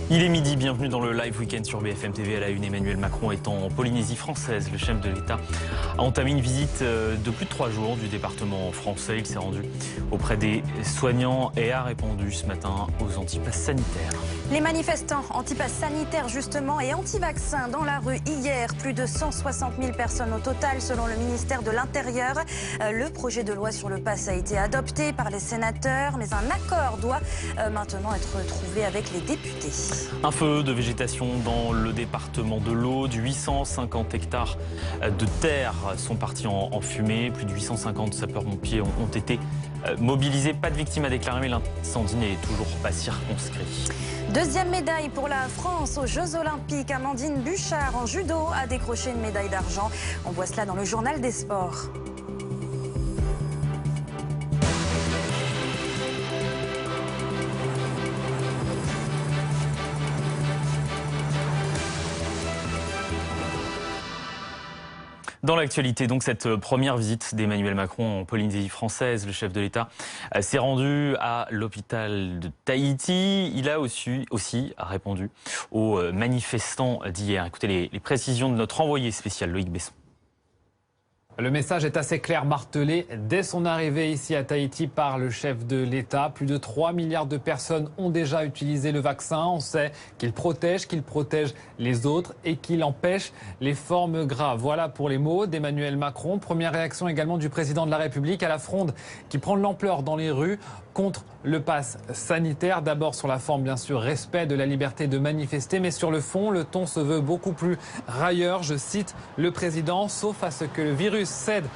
Il est midi, bienvenue dans le live week-end sur BFM TV. À la une, Emmanuel Macron est en Polynésie française. Le chef de l'État a entamé une visite de plus de 3 jours du département français. Il s'est rendu auprès des soignants et a répondu ce matin aux antipasses sanitaires. Les manifestants anti-pass sanitaires justement et anti-vaccins dans la rue hier. Plus de 160 000 personnes au total selon le ministère de l'Intérieur. Le projet de loi sur le pass a été adopté par les sénateurs, mais un accord doit maintenant être trouvé avec les députés. Un feu de végétation dans le département de l'Aude. 850 hectares de terre sont partis en fumée. Plus de 850 sapeurs-pompiers ont été mobilisés. Pas de victimes à déclarer, mais l'incendie n'est toujours pas circonscrit. Deuxième médaille pour la France aux Jeux Olympiques. Amandine Bouchard en judo a décroché une médaille d'argent. On voit cela dans le journal des sports. Dans l'actualité, donc, cette première visite d'Emmanuel Macron en Polynésie française, le chef de l'État s'est rendu à l'hôpital de Tahiti. Il a aussi répondu aux manifestants d'hier. Écoutez les précisions de notre envoyé spécial Loïc Besson. Le message est assez clair, martelé dès son arrivée ici à Tahiti par le chef de l'État. Plus de 3 milliards de personnes ont déjà utilisé le vaccin. On sait qu'il protège les autres et qu'il empêche les formes graves. Voilà pour les mots d'Emmanuel Macron. Première réaction également du président de la République à la fronde qui prend de l'ampleur dans les rues contre le pass sanitaire. D'abord sur la forme, bien sûr, respect de la liberté de manifester, mais sur le fond, le ton se veut beaucoup plus railleur. Je cite le président, sauf à ce que le virus cède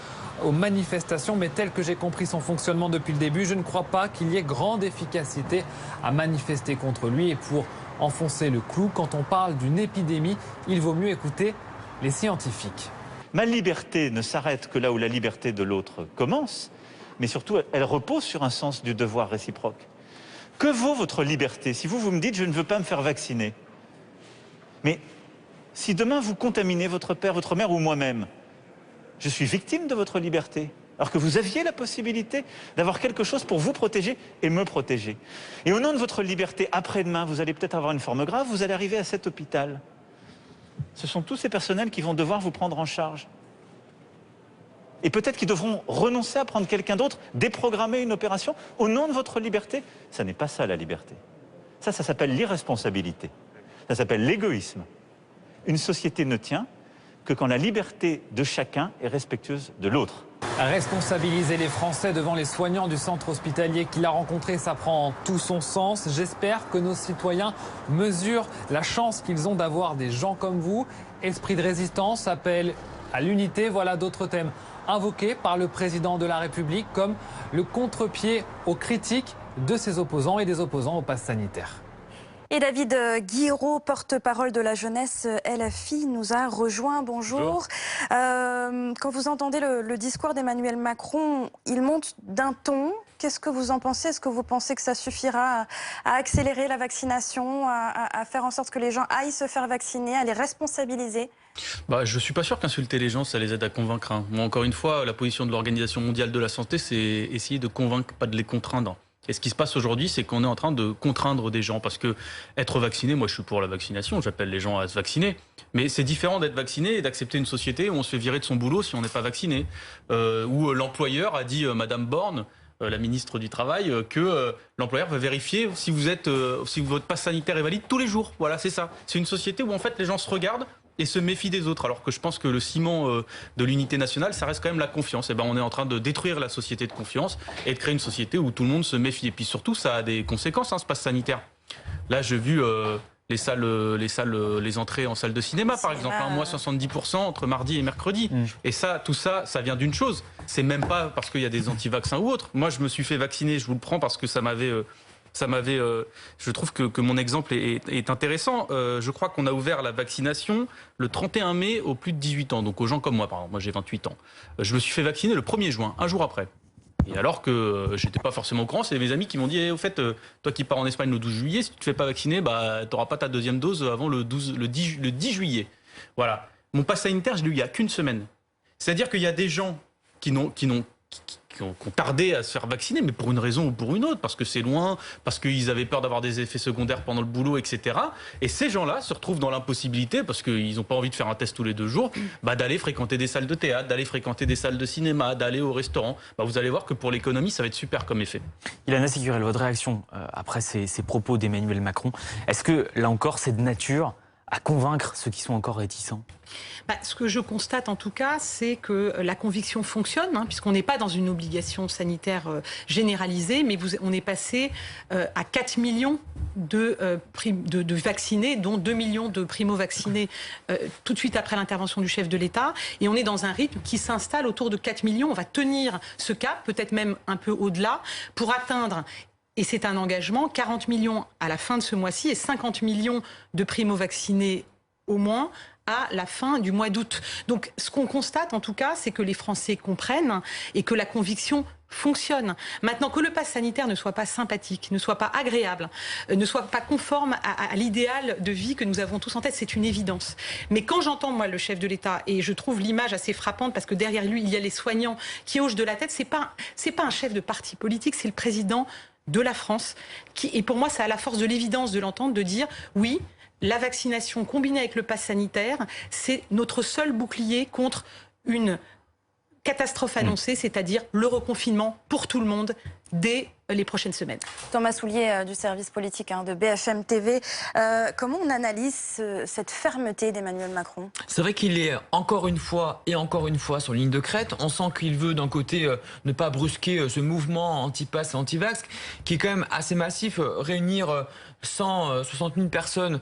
aux manifestations, mais tel que j'ai compris son fonctionnement depuis le début, je ne crois pas qu'il y ait grande efficacité à manifester contre lui. Et pour enfoncer le clou, quand on parle d'une épidémie, il vaut mieux écouter les scientifiques. Ma liberté ne s'arrête que là où la liberté de l'autre commence, mais surtout, elle repose sur un sens du devoir réciproque. Que vaut votre liberté si vous me dites « je ne veux pas me faire vacciner ». Mais si demain vous contaminez votre père, votre mère ou moi-même, je suis victime de votre liberté, alors que vous aviez la possibilité d'avoir quelque chose pour vous protéger et me protéger. Et au nom de votre liberté, après-demain, vous allez peut-être avoir une forme grave, vous allez arriver à cet hôpital. Ce sont tous ces personnels qui vont devoir vous prendre en charge. Et peut-être qu'ils devront renoncer à prendre quelqu'un d'autre, déprogrammer une opération au nom de votre liberté. Ça n'est pas ça la liberté. Ça s'appelle l'irresponsabilité. Ça s'appelle l'égoïsme. Une société ne tient que quand la liberté de chacun est respectueuse de l'autre. Responsabiliser les Français devant les soignants du centre hospitalier qu'il a rencontré, ça prend tout son sens. J'espère que nos citoyens mesurent la chance qu'ils ont d'avoir des gens comme vous. Esprit de résistance, appel à l'unité, voilà d'autres thèmes invoqués par le président de la République comme le contre-pied aux critiques de ses opposants et des opposants au pass sanitaire. Et David Guiraud, porte-parole de la jeunesse LFI, nous a rejoint. Bonjour. Quand vous entendez le discours d'Emmanuel Macron, il monte d'un ton. Qu'est-ce que vous en pensez? Est-ce que vous pensez que ça suffira à accélérer la vaccination, à faire en sorte que les gens aillent se faire vacciner, à les responsabiliser? Je ne suis pas sûr qu'insulter les gens, ça les aide à convaincre. Moi, encore une fois, la position de l'Organisation mondiale de la santé, c'est essayer de convaincre, pas de les contraindre. Et ce qui se passe aujourd'hui, c'est qu'on est en train de contraindre des gens. Parce que être vacciné, moi je suis pour la vaccination, j'appelle les gens à se vacciner. Mais c'est différent d'être vacciné et d'accepter une société où on se fait virer de son boulot si on n'est pas vacciné. Où l'employeur a dit, Madame Borne, la ministre du Travail, que l'employeur va vérifier si votre passe sanitaire est valide tous les jours. Voilà, c'est ça. C'est une société où en fait les gens se regardent et se méfient des autres. Alors que je pense que le ciment de l'unité nationale, ça reste quand même la confiance. Et on est en train de détruire la société de confiance et de créer une société où tout le monde se méfie. Et puis surtout, ça a des conséquences, ce pass sanitaire. Là, j'ai vu les entrées en salle de cinéma, par exemple. Moins 70% entre mardi et mercredi. Et ça, tout ça, ça vient d'une chose. C'est même pas parce qu'il y a des anti-vaccins ou autres. Moi, je me suis fait vacciner, je vous le prends parce que ça m'avait... je trouve que mon exemple est intéressant. Je crois qu'on a ouvert la vaccination le 31 mai aux plus de 18 ans, donc aux gens comme moi, par exemple. Moi, j'ai 28 ans. Je me suis fait vacciner le 1er juin, un jour après. Et alors que j'étais pas forcément au courant, c'est mes amis qui m'ont dit au fait, toi qui pars en Espagne le 12 juillet, si tu te fais pas vacciner, t'auras pas ta deuxième dose avant le 10 juillet. Voilà. Mon pass sanitaire, je l'ai eu il y a qu'une semaine. C'est-à-dire qu'il y a des gens qui n'ont qui ont tardé à se faire vacciner, mais pour une raison ou pour une autre, parce que c'est loin, parce qu'ils avaient peur d'avoir des effets secondaires pendant le boulot, etc. Et ces gens-là se retrouvent dans l'impossibilité, parce qu'ils n'ont pas envie de faire un test tous les 2 jours, d'aller fréquenter des salles de théâtre, d'aller fréquenter des salles de cinéma, d'aller au restaurant. Vous allez voir que pour l'économie, ça va être super comme effet. Ilana Sicurel, votre réaction après ces propos d'Emmanuel Macron, est-ce que, là encore, c'est de nature à convaincre ceux qui sont encore réticents? Ce que je constate en tout cas, c'est que la conviction fonctionne, puisqu'on n'est pas dans une obligation sanitaire généralisée, mais on est passé à 4 millions de vaccinés, dont 2 millions de primo-vaccinés tout de suite après l'intervention du chef de l'État. Et on est dans un rythme qui s'installe autour de 4 millions. On va tenir ce cap, peut-être même un peu au-delà, pour atteindre... Et c'est un engagement, 40 millions à la fin de ce mois-ci et 50 millions de primo-vaccinés au moins à la fin du mois d'août. Donc ce qu'on constate en tout cas, c'est que les Français comprennent et que la conviction fonctionne. Maintenant, que le pass sanitaire ne soit pas sympathique, ne soit pas agréable, ne soit pas conforme à l'idéal de vie que nous avons tous en tête, c'est une évidence. Mais quand j'entends, moi, le chef de l'État, et je trouve l'image assez frappante, parce que derrière lui, il y a les soignants qui hochent de la tête, c'est pas un chef de parti politique, c'est le président de la France. Et pour moi, ça a la force de l'évidence de l'entendre, de dire oui, la vaccination combinée avec le pass sanitaire, c'est notre seul bouclier contre une catastrophe annoncée, c'est-à-dire le reconfinement pour tout le monde dès les prochaines semaines. Thomas Soulier du service politique de BFM TV. Comment on analyse cette fermeté d'Emmanuel Macron? C'est vrai qu'il est encore une fois sur ligne de crête. On sent qu'il veut d'un côté ne pas brusquer ce mouvement anti-pass et anti-vax qui est quand même assez massif, réunir 160 000 personnes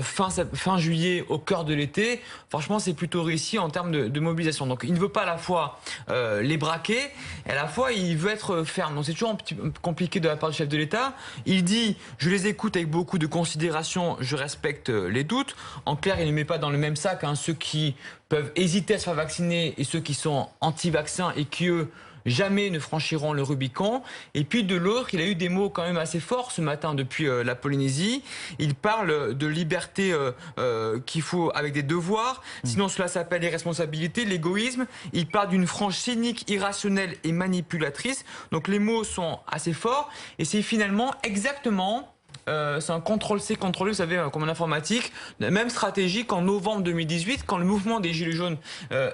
fin juillet au cœur de l'été. Franchement, c'est plutôt réussi en termes de mobilisation. Donc il ne veut pas à la fois les braquer et à la fois il veut être ferme. Donc c'est toujours un petit peu compliqué de la part du chef de l'État. Il dit « je les écoute avec beaucoup de considération, je respecte les doutes ». En clair, il ne met pas dans le même sac ceux qui peuvent hésiter à se faire vacciner et ceux qui sont anti-vaccins et qui, eux, jamais ne franchiront le Rubicon. Et puis de l'autre, il a eu des mots quand même assez forts ce matin depuis la Polynésie. Il parle de liberté qu'il faut avec des devoirs. Sinon cela s'appelle les responsabilités, l'égoïsme. Il parle d'une France cynique, irrationnelle et manipulatrice. Donc les mots sont assez forts. Et c'est finalement exactement... c'est un contrôle-C, contrôle-V, vous savez, comme en informatique. La même stratégie qu'en novembre 2018, quand le mouvement des Gilets jaunes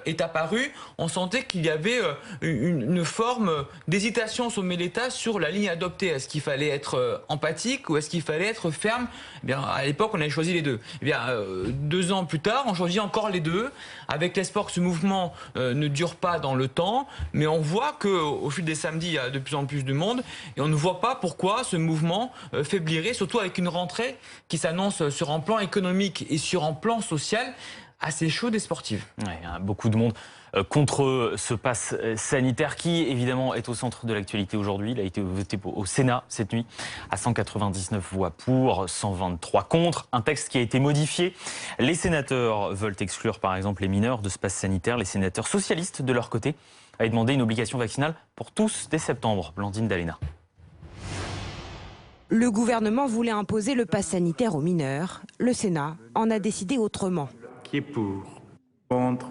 est apparu, on sentait qu'il y avait une forme d'hésitation sommet l'État sur la ligne adoptée. Est-ce qu'il fallait être empathique ou est-ce qu'il fallait être ferme? Eh bien, à l'époque, on avait choisi les deux. Eh bien, 2 ans plus tard, on choisit encore les deux, avec l'espoir que ce mouvement ne dure pas dans le temps. Mais on voit qu'au fil des samedis, il y a de plus en plus de monde et on ne voit pas pourquoi ce mouvement faiblirait, surtout avec une rentrée qui s'annonce sur un plan économique et sur un plan social assez chaude et sportive. Ouais, il y a beaucoup de monde contre ce pass sanitaire qui, évidemment, est au centre de l'actualité aujourd'hui. Il a été voté au Sénat cette nuit à 199 voix pour, 123 contre. Un texte qui a été modifié. Les sénateurs veulent exclure, par exemple, les mineurs de ce pass sanitaire. Les sénateurs socialistes, de leur côté, avaient demandé une obligation vaccinale pour tous dès septembre. Blandine Dalena. Le gouvernement voulait imposer le pass sanitaire aux mineurs. Le Sénat en a décidé autrement. Qui est pour? Contre?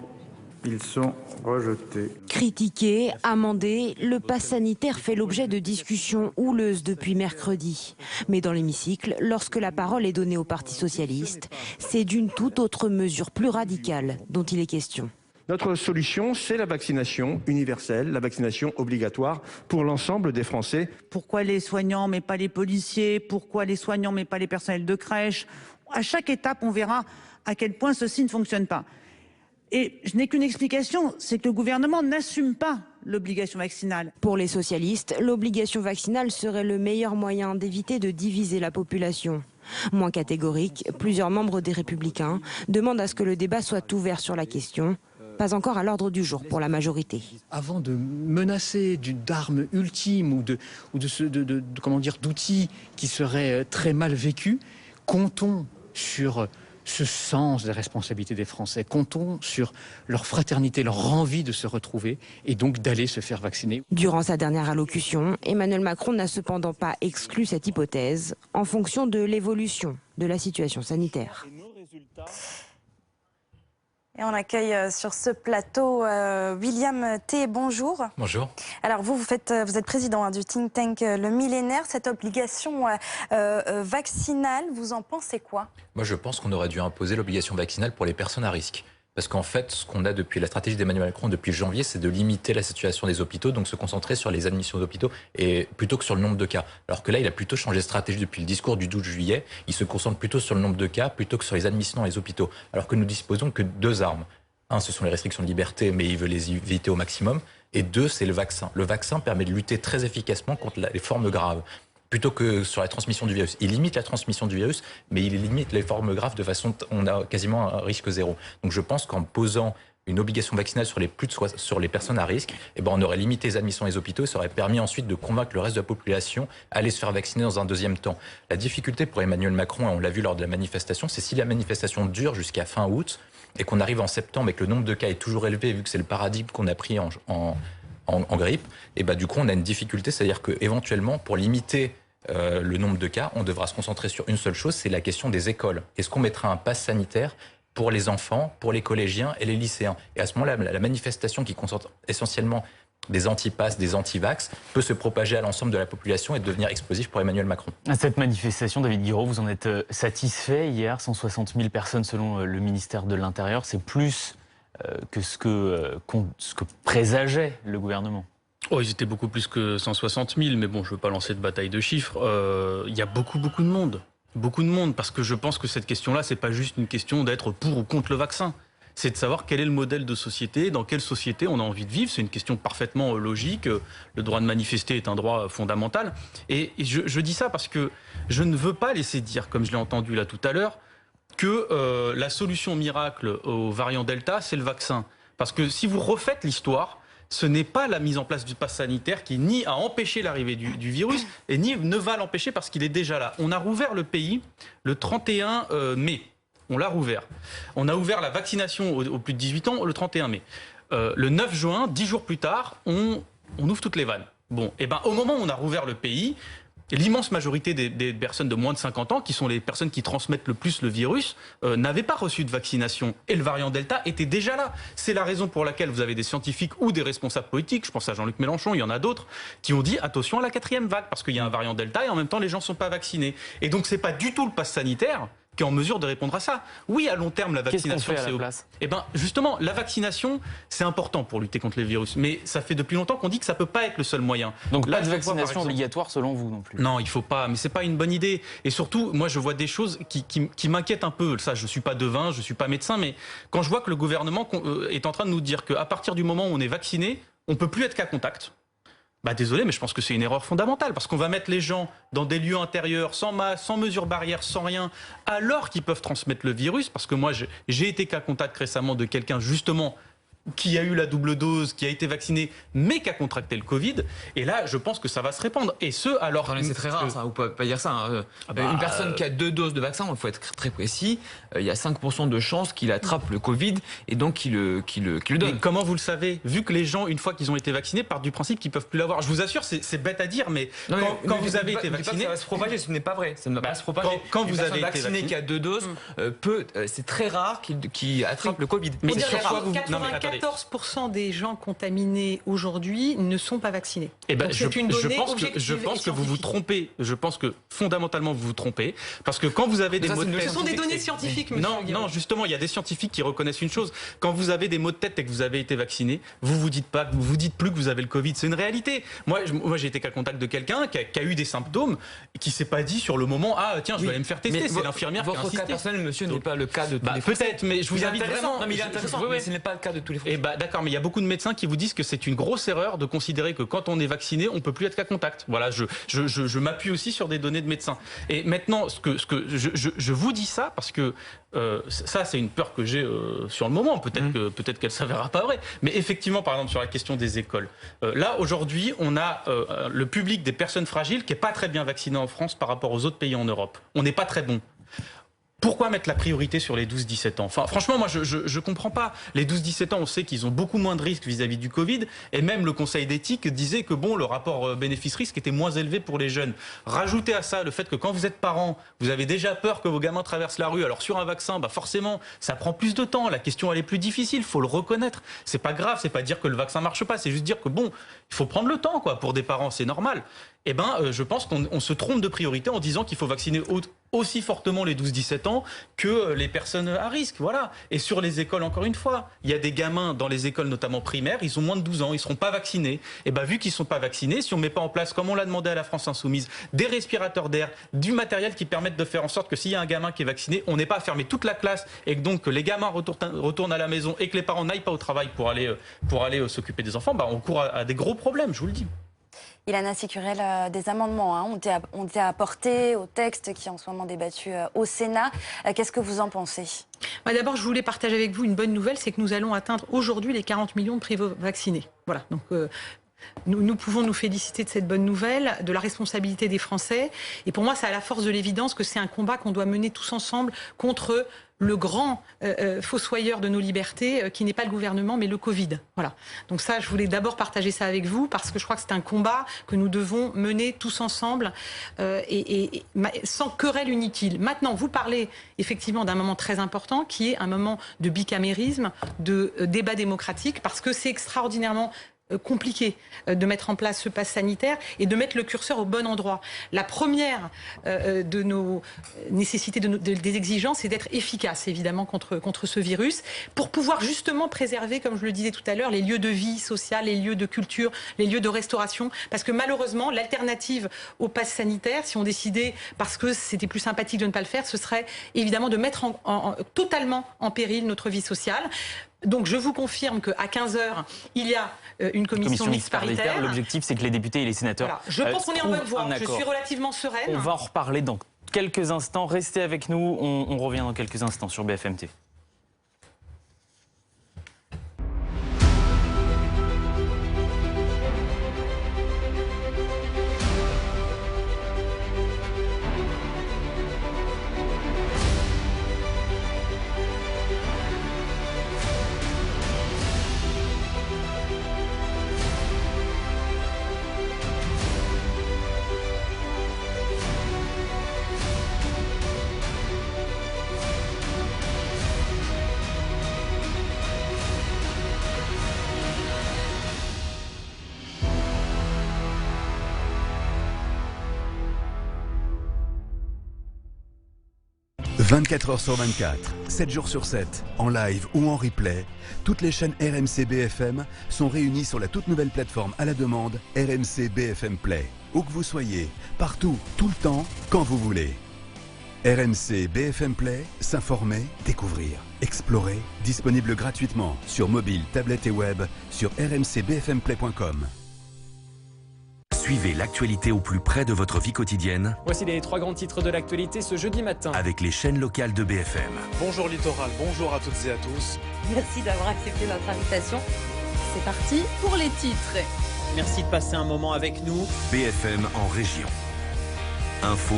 Ils sont rejetés. Critiqué, amendé, le pass sanitaire fait l'objet de discussions houleuses depuis mercredi. Mais dans l'hémicycle, lorsque la parole est donnée au Parti socialiste, c'est d'une toute autre mesure plus radicale dont il est question. Notre solution, c'est la vaccination universelle, la vaccination obligatoire pour l'ensemble des Français. Pourquoi les soignants mais pas les policiers? Pourquoi les soignants mais pas les personnels de crèche? À chaque étape, on verra à quel point ceci ne fonctionne pas. Et je n'ai qu'une explication, c'est que le gouvernement n'assume pas l'obligation vaccinale. Pour les socialistes, l'obligation vaccinale serait le meilleur moyen d'éviter de diviser la population. Moins catégorique, plusieurs membres des Républicains demandent à ce que le débat soit ouvert sur la question. Pas encore à l'ordre du jour pour la majorité. Avant de menacer d'armes ultimes ou d'outils qui seraient très mal vécus, comptons sur ce sens des responsabilités des Français, comptons sur leur fraternité, leur envie de se retrouver et donc d'aller se faire vacciner. Durant sa dernière allocution, Emmanuel Macron n'a cependant pas exclu cette hypothèse en fonction de l'évolution de la situation sanitaire. Et on accueille sur ce plateau William T. Bonjour. Bonjour. Alors vous êtes président du think tank Le Millénaire. Cette obligation vaccinale, vous en pensez quoi? Moi je pense qu'on aurait dû imposer l'obligation vaccinale pour les personnes à risque. Parce qu'en fait, ce qu'on a depuis la stratégie d'Emmanuel Macron depuis janvier, c'est de limiter la situation des hôpitaux, donc se concentrer sur les admissions d'hôpitaux et plutôt que sur le nombre de cas. Alors que là, il a plutôt changé de stratégie depuis le discours du 12 juillet. Il se concentre plutôt sur le nombre de cas plutôt que sur les admissions dans les hôpitaux. Alors que nous disposons que de 2 armes. Un, ce sont les restrictions de liberté, mais il veut les éviter au maximum. Et 2, c'est le vaccin. Le vaccin permet de lutter très efficacement contre les formes graves. Plutôt que sur la transmission du virus. Il limite la transmission du virus, mais il limite les formes graves de façon... On a quasiment un risque zéro. Donc je pense qu'en posant une obligation vaccinale sur les personnes à risque, eh ben on aurait limité les admissions des hôpitaux et ça aurait permis ensuite de convaincre le reste de la population à aller se faire vacciner dans un deuxième temps. La difficulté pour Emmanuel Macron, et on l'a vu lors de la manifestation, c'est si la manifestation dure jusqu'à fin août et qu'on arrive en septembre et que le nombre de cas est toujours élevé, vu que c'est le paradigme qu'on a pris en grippe, et ben du coup on a une difficulté, c'est-à-dire qu'éventuellement, pour limiter le nombre de cas, on devra se concentrer sur une seule chose, c'est la question des écoles. Est-ce qu'on mettra un pass sanitaire pour les enfants, pour les collégiens et les lycéens? Et à ce moment-là, la manifestation qui concentre essentiellement des anti-pass, des anti-vax, peut se propager à l'ensemble de la population et devenir explosif pour Emmanuel Macron. À cette manifestation, David Guiraud, vous en êtes satisfait hier? 160 000 personnes selon le ministère de l'Intérieur, c'est plus que ce que présageait le gouvernement. Oh, ils étaient beaucoup plus que 160 000, mais bon, je ne veux pas lancer de bataille de chiffres. Il y a beaucoup de monde. Beaucoup de monde, parce que je pense que cette question-là, c'est pas juste une question d'être pour ou contre le vaccin. C'est de savoir quel est le modèle de société, dans quelle société on a envie de vivre. C'est une question parfaitement logique. Le droit de manifester est un droit fondamental. Et je dis ça parce que je ne veux pas laisser dire, comme je l'ai entendu là tout à l'heure, que la solution miracle au variant Delta, c'est le vaccin. Parce que si vous refaites l'histoire, ce n'est pas la mise en place du pass sanitaire qui ni a empêché l'arrivée du virus et ni ne va l'empêcher parce qu'il est déjà là. On a rouvert le pays le 31 mai. On l'a rouvert. On a ouvert la vaccination aux plus de 18 ans le 31 mai. Le 9 juin, 10 jours plus tard, on ouvre toutes les vannes. Bon, et ben, au moment où on a rouvert le pays, l'immense majorité des personnes de moins de 50 ans, qui sont les personnes qui transmettent le plus le virus, n'avaient pas reçu de vaccination. Et le variant Delta était déjà là. C'est la raison pour laquelle vous avez des scientifiques ou des responsables politiques, je pense à Jean-Luc Mélenchon, il y en a d'autres, qui ont dit attention à la 4e vague, parce qu'il y a un variant Delta et en même temps les gens ne sont pas vaccinés. Et donc c'est pas du tout le pass sanitaire qui est en mesure de répondre à ça. Oui, à long terme, la vaccination, c'est... Eh ben, justement, la vaccination, c'est important pour lutter contre les virus. Mais ça fait depuis longtemps qu'on dit que ça peut pas être le seul moyen. Donc là, pas de vaccination obligatoire selon vous non plus? Non, il faut pas. Mais c'est pas une bonne idée. Et surtout, moi, je vois des choses qui m'inquiètent un peu. Ça, je suis pas devin, je suis pas médecin, mais quand je vois que le gouvernement est en train de nous dire qu'à partir du moment où on est vacciné, on peut plus être cas contact. Bah désolé, mais je pense que c'est une erreur fondamentale parce qu'on va mettre les gens dans des lieux intérieurs sans masque, sans mesures barrières, sans rien, alors qu'ils peuvent transmettre le virus. Parce que moi, j'ai été cas contact récemment de quelqu'un justement qui a eu la double dose, qui a été vacciné, mais qui a contracté le Covid. Et là, je pense que ça va se répandre. Et ce, alors... C'est très rare, ça. Vous pouvez pas dire ça. Hein. Une personne qui a 2 doses de vaccin, il faut être très précis, il y a 5% de chances qu'il attrape le Covid et donc qu'il le donne. Mais comment vous le savez? Vu que les gens, une fois qu'ils ont été vaccinés, partent du principe qu'ils peuvent plus l'avoir. Je vous assure, c'est bête à dire, mais quand vous avez été vacciné... Ça va se propager, ce n'est pas vrai. Ça ne va pas se propager. Quand vous avez été vacciné qui a 2 doses, c'est très rare qu'il attrape le Covid. Mais sur quoi vous... 94% des gens contaminés aujourd'hui ne sont pas vaccinés. Eh ben, je pense que vous vous trompez. Je pense que fondamentalement vous vous trompez parce que quand vous avez des maux de tête, ce sont des données scientifiques, monsieur. Non, justement, il y a des scientifiques qui reconnaissent une chose. Quand vous avez des maux de tête et que vous avez été vacciné, vous dites plus que vous avez le Covid. C'est une réalité. Moi, j'ai été cas contact de quelqu'un qui a eu des symptômes et qui s'est pas dit sur le moment tiens, je vais aller me faire tester. C'est l'infirmière qui a insisté. Votre cas personnel, monsieur, n'est pas le cas de tous les Français. Peut-être, mais je vous invite vraiment. Non, mais il est intéressant. Mais ce n'est pas le cas de tous les Français. D'accord, mais il y a beaucoup de médecins qui vous disent que c'est une grosse erreur de considérer que quand on est vacciné, on peut plus être cas contact. Voilà, je m'appuie aussi sur des données de médecins. Et maintenant, je vous dis ça parce que ça, c'est une peur que j'ai sur le moment. Peut-être qu'elle s'avérera pas vraie. Mais effectivement, par exemple, sur la question des écoles, là aujourd'hui, on a le public des personnes fragiles qui est pas très bien vacciné en France par rapport aux autres pays en Europe. On n'est pas très bon. Pourquoi mettre la priorité sur les 12-17 ans? Enfin, franchement, moi, je comprends pas. Les 12-17 ans, on sait qu'ils ont beaucoup moins de risques vis-à-vis du Covid. Et même le Conseil d'éthique disait que bon, le rapport bénéfice-risque était moins élevé pour les jeunes. Rajoutez à ça le fait que quand vous êtes parent, vous avez déjà peur que vos gamins traversent la rue. Alors sur un vaccin, bah forcément, ça prend plus de temps. La question, elle est plus difficile. Faut le reconnaître. C'est pas grave. C'est pas dire que le vaccin marche pas. C'est juste dire que bon, il faut prendre le temps, quoi. Pour des parents, c'est normal. Eh ben, je pense qu'on se trompe de priorité en disant qu'il faut vacciner aussi fortement les 12-17 ans que les personnes à risque. Voilà. Et sur les écoles, encore une fois, il y a des gamins dans les écoles, notamment primaires, ils ont moins de 12 ans, ils ne seront pas vaccinés. Et ben, vu qu'ils ne sont pas vaccinés, si on ne met pas en place, comme on l'a demandé à la France Insoumise, des respirateurs d'air, du matériel qui permettent de faire en sorte que s'il y a un gamin qui est vacciné, on n'ait pas à fermer toute la classe et que donc que les gamins retournent à la maison et que les parents n'aillent pas au travail pour aller s'occuper des enfants, ben, on court à des gros problèmes, je vous le dis. Ilana Sicurel, des amendements ont été apportés au texte qui est en ce moment débattu au Sénat. Qu'est-ce que vous en pensez? D'abord, je voulais partager avec vous une bonne nouvelle, c'est que nous allons atteindre aujourd'hui les 40 millions de primo-vaccinés. Voilà, donc nous pouvons nous féliciter de cette bonne nouvelle, de la responsabilité des Français. Et pour moi, c'est à la force de l'évidence que c'est un combat qu'on doit mener tous ensemble contre le grand fossoyeur de nos libertés, qui n'est pas le gouvernement, mais le Covid. Voilà. Donc ça, je voulais d'abord partager ça avec vous, parce que je crois que c'est un combat que nous devons mener tous ensemble, sans querelle inutile. Maintenant, vous parlez effectivement d'un moment très important, qui est un moment de bicamérisme, de débat démocratique, parce que c'est extraordinairement compliqué de mettre en place ce pass sanitaire et de mettre le curseur au bon endroit. La première de nos nécessités, des exigences, c'est d'être efficace, évidemment, contre ce virus, pour pouvoir justement préserver, comme je le disais tout à l'heure, les lieux de vie sociale, les lieux de culture, les lieux de restauration, parce que malheureusement, l'alternative au pass sanitaire, si on décidait, parce que c'était plus sympathique de ne pas le faire, ce serait évidemment de mettre totalement en péril notre vie sociale. Donc je vous confirme qu'à 15h, il y a une commission mixte paritaire. L'objectif, c'est que les députés et les sénateurs voilà. Je pense qu'on est en bonne voie. Je suis relativement sereine. On va en reparler dans quelques instants. Restez avec nous. On revient dans quelques instants sur BFM TV. « 24 h sur 24, 7 jours sur 7, en live ou en replay, toutes les chaînes RMC BFM sont réunies sur la toute nouvelle plateforme à la demande RMC BFM Play. Où que vous soyez, partout, tout le temps, quand vous voulez. RMC BFM Play, s'informer, découvrir, explorer, disponible gratuitement sur mobile, tablette et web sur rmcbfmplay.com. Suivez l'actualité au plus près de votre vie quotidienne. Voici les 3 grands titres de l'actualité ce jeudi matin. Avec les chaînes locales de BFM. Bonjour Littoral, bonjour à toutes et à tous. Merci d'avoir accepté notre invitation. C'est parti pour les titres. Merci de passer un moment avec nous. BFM en région. Info,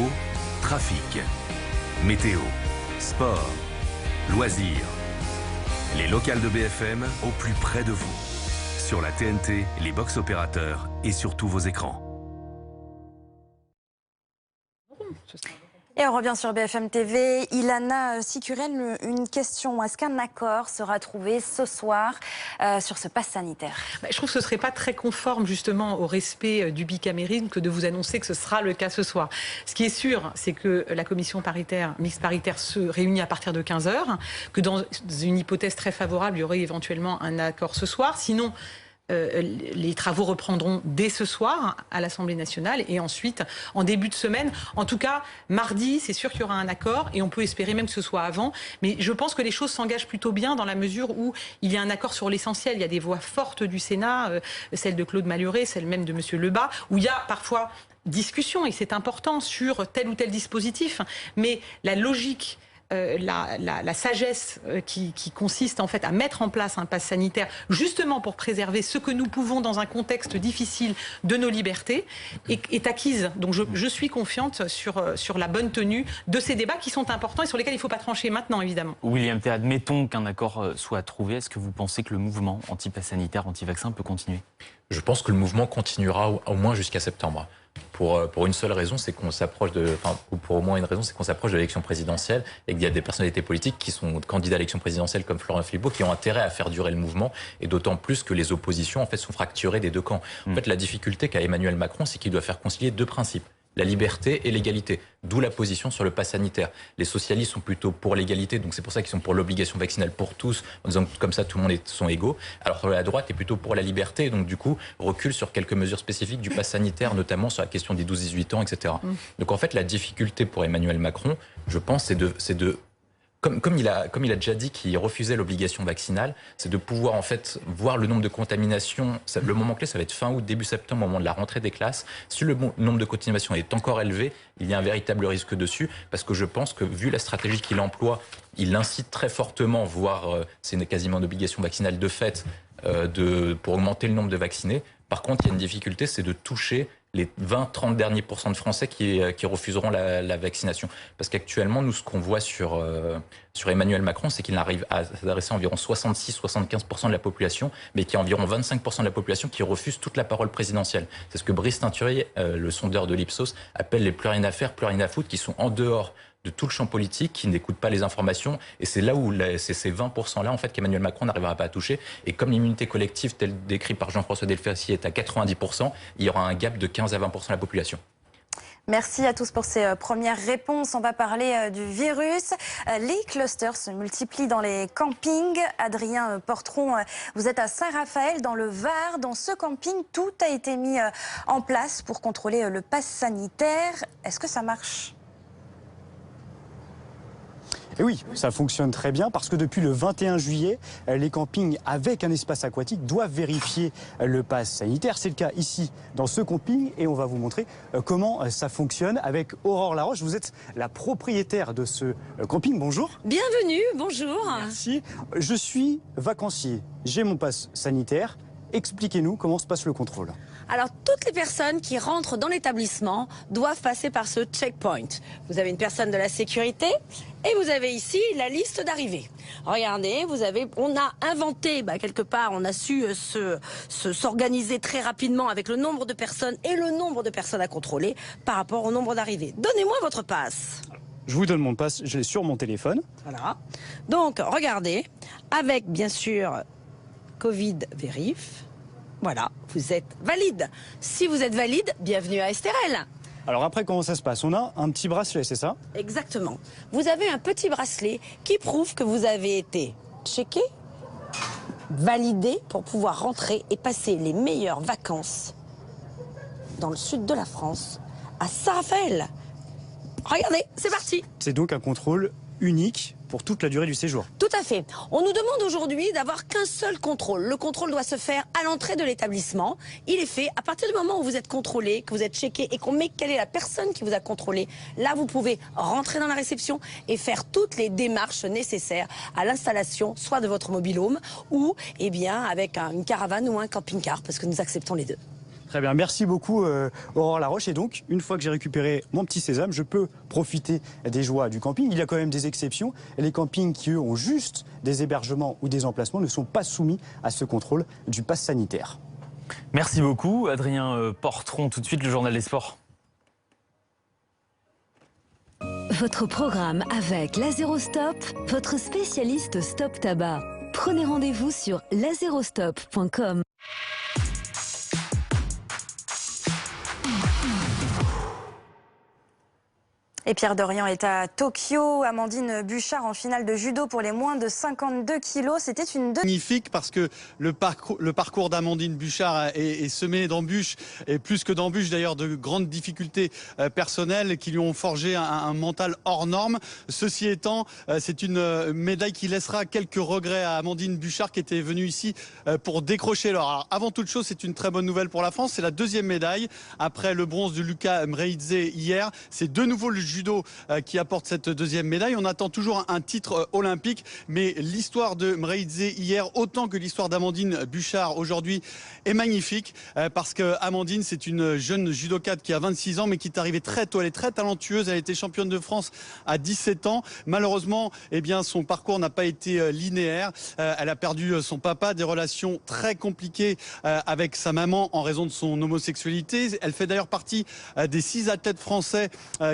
trafic, météo, sport, loisirs. Les locales de BFM au plus près de vous. Sur la TNT, les box opérateurs et sur tous vos écrans. Et on revient sur BFM TV. Ilana Sicurel, une question. Est-ce qu'un accord sera trouvé ce soir sur ce pass sanitaire? Je trouve que ce ne serait pas très conforme justement au respect du bicamérisme que de vous annoncer que ce sera le cas ce soir. Ce qui est sûr, c'est que la commission mixte paritaire se réunit à partir de 15h, que dans une hypothèse très favorable, il y aurait éventuellement un accord ce soir. Sinon, les travaux reprendront dès ce soir à l'Assemblée nationale et ensuite en début de semaine. En tout cas, mardi, c'est sûr qu'il y aura un accord et on peut espérer même que ce soit avant. Mais je pense que les choses s'engagent plutôt bien dans la mesure où il y a un accord sur l'essentiel. Il y a des voix fortes du Sénat, celle de Claude Malhuret, celle même de M. Lebas, où il y a parfois discussion, et c'est important, sur tel ou tel dispositif. Mais la logique la sagesse qui consiste en fait à mettre en place un pass sanitaire justement pour préserver ce que nous pouvons dans un contexte difficile de nos libertés est acquise. Donc je suis confiante sur la bonne tenue de ces débats qui sont importants et sur lesquels il ne faut pas trancher maintenant, évidemment. William T, admettons qu'un accord soit trouvé. Est-ce que vous pensez que le mouvement anti-pass sanitaire, anti-vaccin peut continuer? Je pense que le mouvement continuera au moins jusqu'à septembre. Pour une seule raison, c'est qu'on s'approche ou pour au moins une raison, c'est qu'on s'approche de l'élection présidentielle et qu'il y a des personnalités politiques qui sont candidats à l'élection présidentielle comme Florent Philippot qui ont intérêt à faire durer le mouvement et d'autant plus que les oppositions en fait sont fracturées des deux camps. En fait, la difficulté qu'a Emmanuel Macron, c'est qu'il doit faire concilier deux principes. La liberté et l'égalité, d'où la position sur le pass sanitaire. Les socialistes sont plutôt pour l'égalité, donc c'est pour ça qu'ils sont pour l'obligation vaccinale pour tous, en disant que comme ça tout le monde sont égaux, alors que la droite est plutôt pour la liberté, donc du coup recule sur quelques mesures spécifiques du pass sanitaire, notamment sur la question des 12-18 ans, etc. Donc en fait la difficulté pour Emmanuel Macron, je pense, c'est de comme il a déjà dit qu'il refusait l'obligation vaccinale, c'est de pouvoir en fait voir le nombre de contaminations. Le moment clé, ça va être fin août, début septembre, au moment de la rentrée des classes. Si le nombre de contaminations est encore élevé, il y a un véritable risque dessus, parce que je pense que vu la stratégie qu'il emploie, il incite très fortement, voire c'est quasiment une obligation vaccinale de fait, pour augmenter le nombre de vaccinés. Par contre, il y a une difficulté, c'est de toucher les 20-30 derniers % de Français qui refuseront la vaccination. Parce qu'actuellement, nous, ce qu'on voit sur Emmanuel Macron, c'est qu'il arrive à s'adresser à environ 66-75% de la population, mais qu'il y a environ 25% de la population qui refuse toute la parole présidentielle. C'est ce que Brice Teinturier, le sondeur de l'Ipsos, appelle les plus rien à faire, plus rien à foutre, qui sont en dehors de tout le champ politique, qui n'écoutent pas les informations. Et c'est là où c'est ces 20%-là en fait, qu'Emmanuel Macron n'arrivera pas à toucher. Et comme l'immunité collective, telle décrite par Jean-François Delfasier, est à 90%, il y aura un gap de 15 à 20% de la population. Merci à tous pour ces premières réponses. On va parler du virus. Les clusters se multiplient dans les campings. Adrien Portron, vous êtes à Saint-Raphaël, dans le Var. Dans ce camping, tout a été mis en place pour contrôler le pass sanitaire. Est-ce que ça marche ? Et oui, ça fonctionne très bien parce que depuis le 21 juillet, les campings avec un espace aquatique doivent vérifier le pass sanitaire. C'est le cas ici dans ce camping et on va vous montrer comment ça fonctionne avec Aurore Laroche. Vous êtes la propriétaire de ce camping. Bonjour. Bienvenue, bonjour. Merci. Je suis vacancier, j'ai mon pass sanitaire. Expliquez-nous comment se passe le contrôle. Alors, toutes les personnes qui rentrent dans l'établissement doivent passer par ce checkpoint. Vous avez une personne de la sécurité et vous avez ici la liste d'arrivée. Regardez, on a inventé, quelque part, on a su s'organiser très rapidement avec le nombre de personnes et le nombre de personnes à contrôler par rapport au nombre d'arrivées. Donnez-moi votre passe. Je vous donne mon passe, je l'ai sur mon téléphone. Voilà. Donc, regardez, avec bien sûr Covid Vérif. Voilà, vous êtes valide. Si vous êtes valide, bienvenue à Estérel. Alors après, comment ça se passe? On a un petit bracelet, c'est ça? Exactement. Vous avez un petit bracelet qui prouve que vous avez été checké, validé pour pouvoir rentrer et passer les meilleures vacances dans le sud de la France, à Saint-Raphaël. Regardez, c'est parti. C'est donc un contrôle unique pour toute la durée du séjour. Tout à fait. On nous demande aujourd'hui d'avoir qu'un seul contrôle. Le contrôle doit se faire à l'entrée de l'établissement. Il est fait à partir du moment où vous êtes contrôlé, que vous êtes checké et qu'on met quelle est la personne qui vous a contrôlé. Là, vous pouvez rentrer dans la réception et faire toutes les démarches nécessaires à l'installation, soit de votre mobil-home ou avec une caravane ou un camping-car, parce que nous acceptons les deux. Très bien, merci beaucoup Aurore Laroche. Et donc, une fois que j'ai récupéré mon petit sésame, je peux profiter des joies du camping. Il y a quand même des exceptions. Et les campings qui, eux, ont juste des hébergements ou des emplacements ne sont pas soumis à ce contrôle du pass sanitaire. Merci beaucoup Adrien Portron. Tout de suite, le journal des sports. Votre programme avec Lazerostop, votre spécialiste stop tabac. Prenez rendez-vous sur lazerostop.com. Et Pierre Dorian est à Tokyo. Amandine Bouchard en finale de judo pour les moins de 52 kilos. C'était une magnifique parce que le parcours d'Amandine Bouchard est semé d'embûches, et plus que d'embûches d'ailleurs, de grandes difficultés personnelles qui lui ont forgé un mental hors norme. Ceci étant, c'est une médaille qui laissera quelques regrets à Amandine Bouchard qui était venue ici pour décrocher l'or. Alors, avant toute chose, c'est une très bonne nouvelle pour la France. C'est la deuxième médaille après le bronze de Lucas Mreidze hier. C'est de nouveau le judo qui apporte cette deuxième médaille. On attend toujours un titre olympique, mais l'histoire de Mreidze hier, autant que l'histoire d'Amandine Buchard aujourd'hui, est magnifique parce que Amandine, c'est une jeune judokate qui a 26 ans, mais qui est arrivée très tôt. Elle est très talentueuse. Elle a été championne de France à 17 ans. Malheureusement, eh bien, son parcours n'a pas été linéaire. Elle a perdu son papa, des relations très compliquées avec sa maman en raison de son homosexualité. Elle fait d'ailleurs partie des 6 athlètes français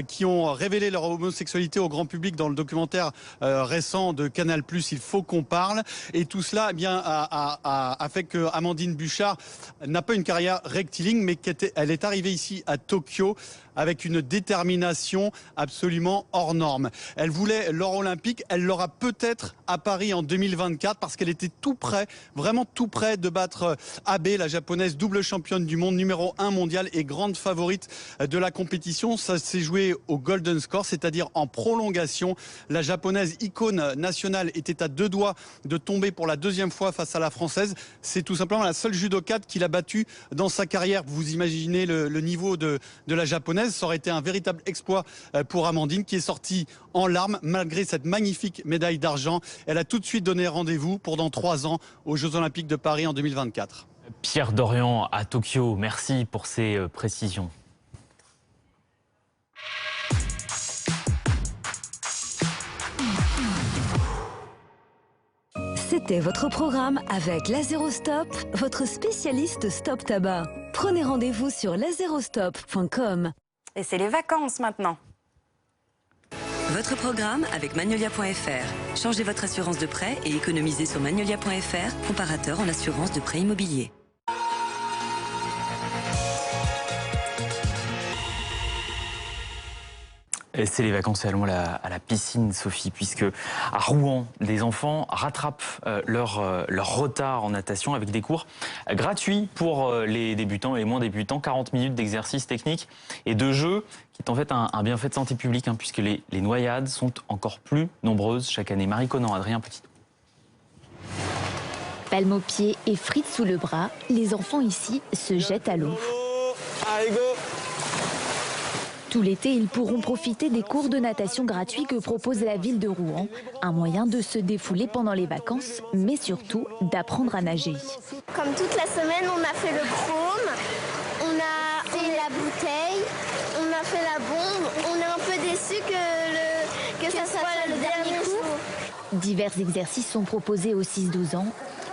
qui ont révélé leur homosexualité au grand public dans le documentaire récent de Canal+, Il faut qu'on parle. Et tout cela eh bien, a fait que Amandine Buchard n'a pas une carrière rectiligne, mais qu'elle est arrivée ici à Tokyo avec une détermination absolument hors norme. Elle voulait l'or olympique, elle l'aura peut-être à Paris en 2024 parce qu'elle était tout près, vraiment tout près de battre Abe, la japonaise double championne du monde, numéro 1 mondial et grande favorite de la compétition. Ça s'est joué au golden score, c'est-à-dire en prolongation. La japonaise icône nationale était à 2 doigts de tomber pour la 2e fois face à la française. C'est tout simplement la seule judokate qu'il a battue dans sa carrière. Vous imaginez le niveau de la japonaise. Ça aurait été un véritable exploit pour Amandine qui est sortie en larmes malgré cette magnifique médaille d'argent. Elle a tout de suite donné rendez-vous pour dans 3 ans aux Jeux Olympiques de Paris en 2024. Pierre Dorian à Tokyo, merci pour ces précisions. C'était votre programme avec Lazerostop, votre spécialiste stop tabac. Prenez rendez-vous sur lazerostop.com. Et c'est les vacances maintenant. Votre programme avec Magnolia.fr. Changez votre assurance de prêt et économisez sur Magnolia.fr, comparateur en assurance de prêt immobilier. C'est les vacances et allons à la piscine, Sophie, puisque à Rouen, les enfants rattrapent leur retard en natation avec des cours gratuits pour les débutants et les moins débutants. 40 minutes d'exercice technique et de jeu, qui est en fait un bienfait de santé publique, hein, puisque les noyades sont encore plus nombreuses chaque année. Marie Conan, Adrien Petit. Palme aux pieds et frites sous le bras, les enfants ici se jettent à l'eau. Allez, go! Tout l'été, ils pourront profiter des cours de natation gratuits que propose la ville de Rouen. Un moyen de se défouler pendant les vacances, mais surtout d'apprendre à nager. Comme toute la semaine, on a fait le chrome, on a fait la bouteille, on a fait la bombe. On est un peu déçus que ça soit le dernier cours. Divers exercices sont proposés aux 6-12 ans.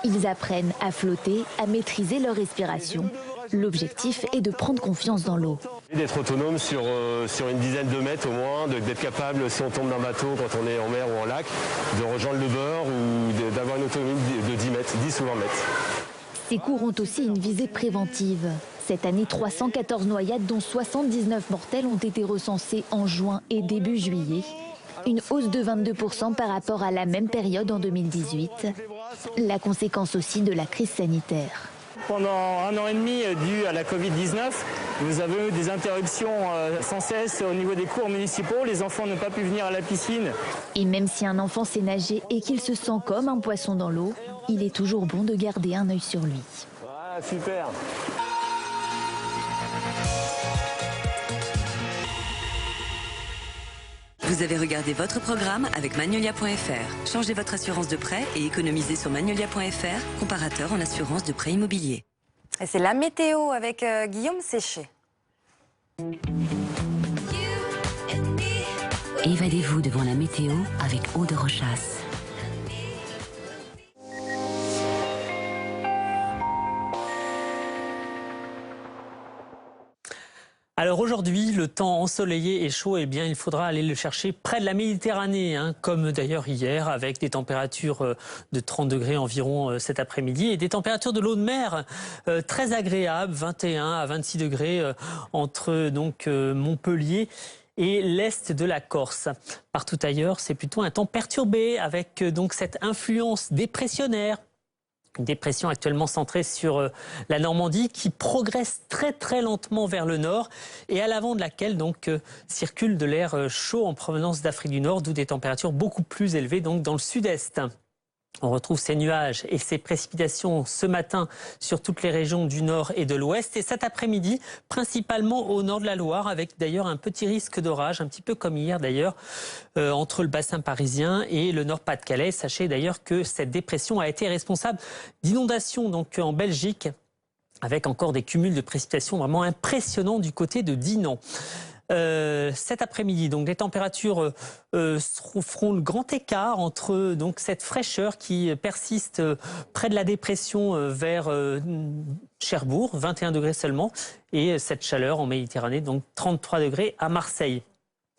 Ils apprennent à flotter, à maîtriser leur respiration. L'objectif est de prendre confiance dans l'eau. D'être autonome sur une dizaine de mètres au moins, d'être capable, si on tombe d'un bateau quand on est en mer ou en lac, de rejoindre le bord ou d'avoir une autonomie de 10 mètres, 10 ou 20 mètres. Ces cours ont aussi une visée préventive. Cette année, 314 noyades, dont 79 mortelles, ont été recensées en juin et début juillet. Une hausse de 22% par rapport à la même période en 2018. La conséquence aussi de la crise sanitaire. Pendant 1 an et demi, dû à la Covid-19, vous avez eu des interruptions sans cesse au niveau des cours municipaux. Les enfants n'ont pas pu venir à la piscine. Et même si un enfant sait nager et qu'il se sent comme un poisson dans l'eau, il est toujours bon de garder un œil sur lui. Voilà, super. Vous avez regardé votre programme avec Magnolia.fr. Changez votre assurance de prêt et économisez sur Magnolia.fr, comparateur en assurance de prêt immobilier. Et c'est la météo avec Guillaume Séché. Évadez-vous devant la météo avec Eau de Rochasse. Alors aujourd'hui, le temps ensoleillé et chaud, eh bien, il faudra aller le chercher près de la Méditerranée, hein, comme d'ailleurs hier, avec des températures de 30 degrés environ cet après-midi et des températures de l'eau de mer très agréables, 21 à 26 degrés entre donc Montpellier et l'est de la Corse. Partout ailleurs, c'est plutôt un temps perturbé avec donc cette influence dépressionnaire. Une dépression actuellement centrée sur la Normandie qui progresse très lentement vers le nord et à l'avant de laquelle donc circule de l'air chaud en provenance d'Afrique du Nord, d'où des températures beaucoup plus élevées donc dans le sud-est. On retrouve ces nuages et ces précipitations ce matin sur toutes les régions du nord et de l'ouest. Et cet après-midi, principalement au nord de la Loire, avec d'ailleurs un petit risque d'orage, un petit peu comme hier d'ailleurs, entre le bassin parisien et le nord-Pas-de-Calais. Sachez d'ailleurs que cette dépression a été responsable d'inondations donc en Belgique, avec encore des cumuls de précipitations vraiment impressionnants du côté de Dinan. Cet après-midi, donc les températures feront le grand écart entre donc cette fraîcheur qui persiste près de la dépression vers Cherbourg, 21 degrés seulement, et cette chaleur en Méditerranée, donc 33 degrés à Marseille.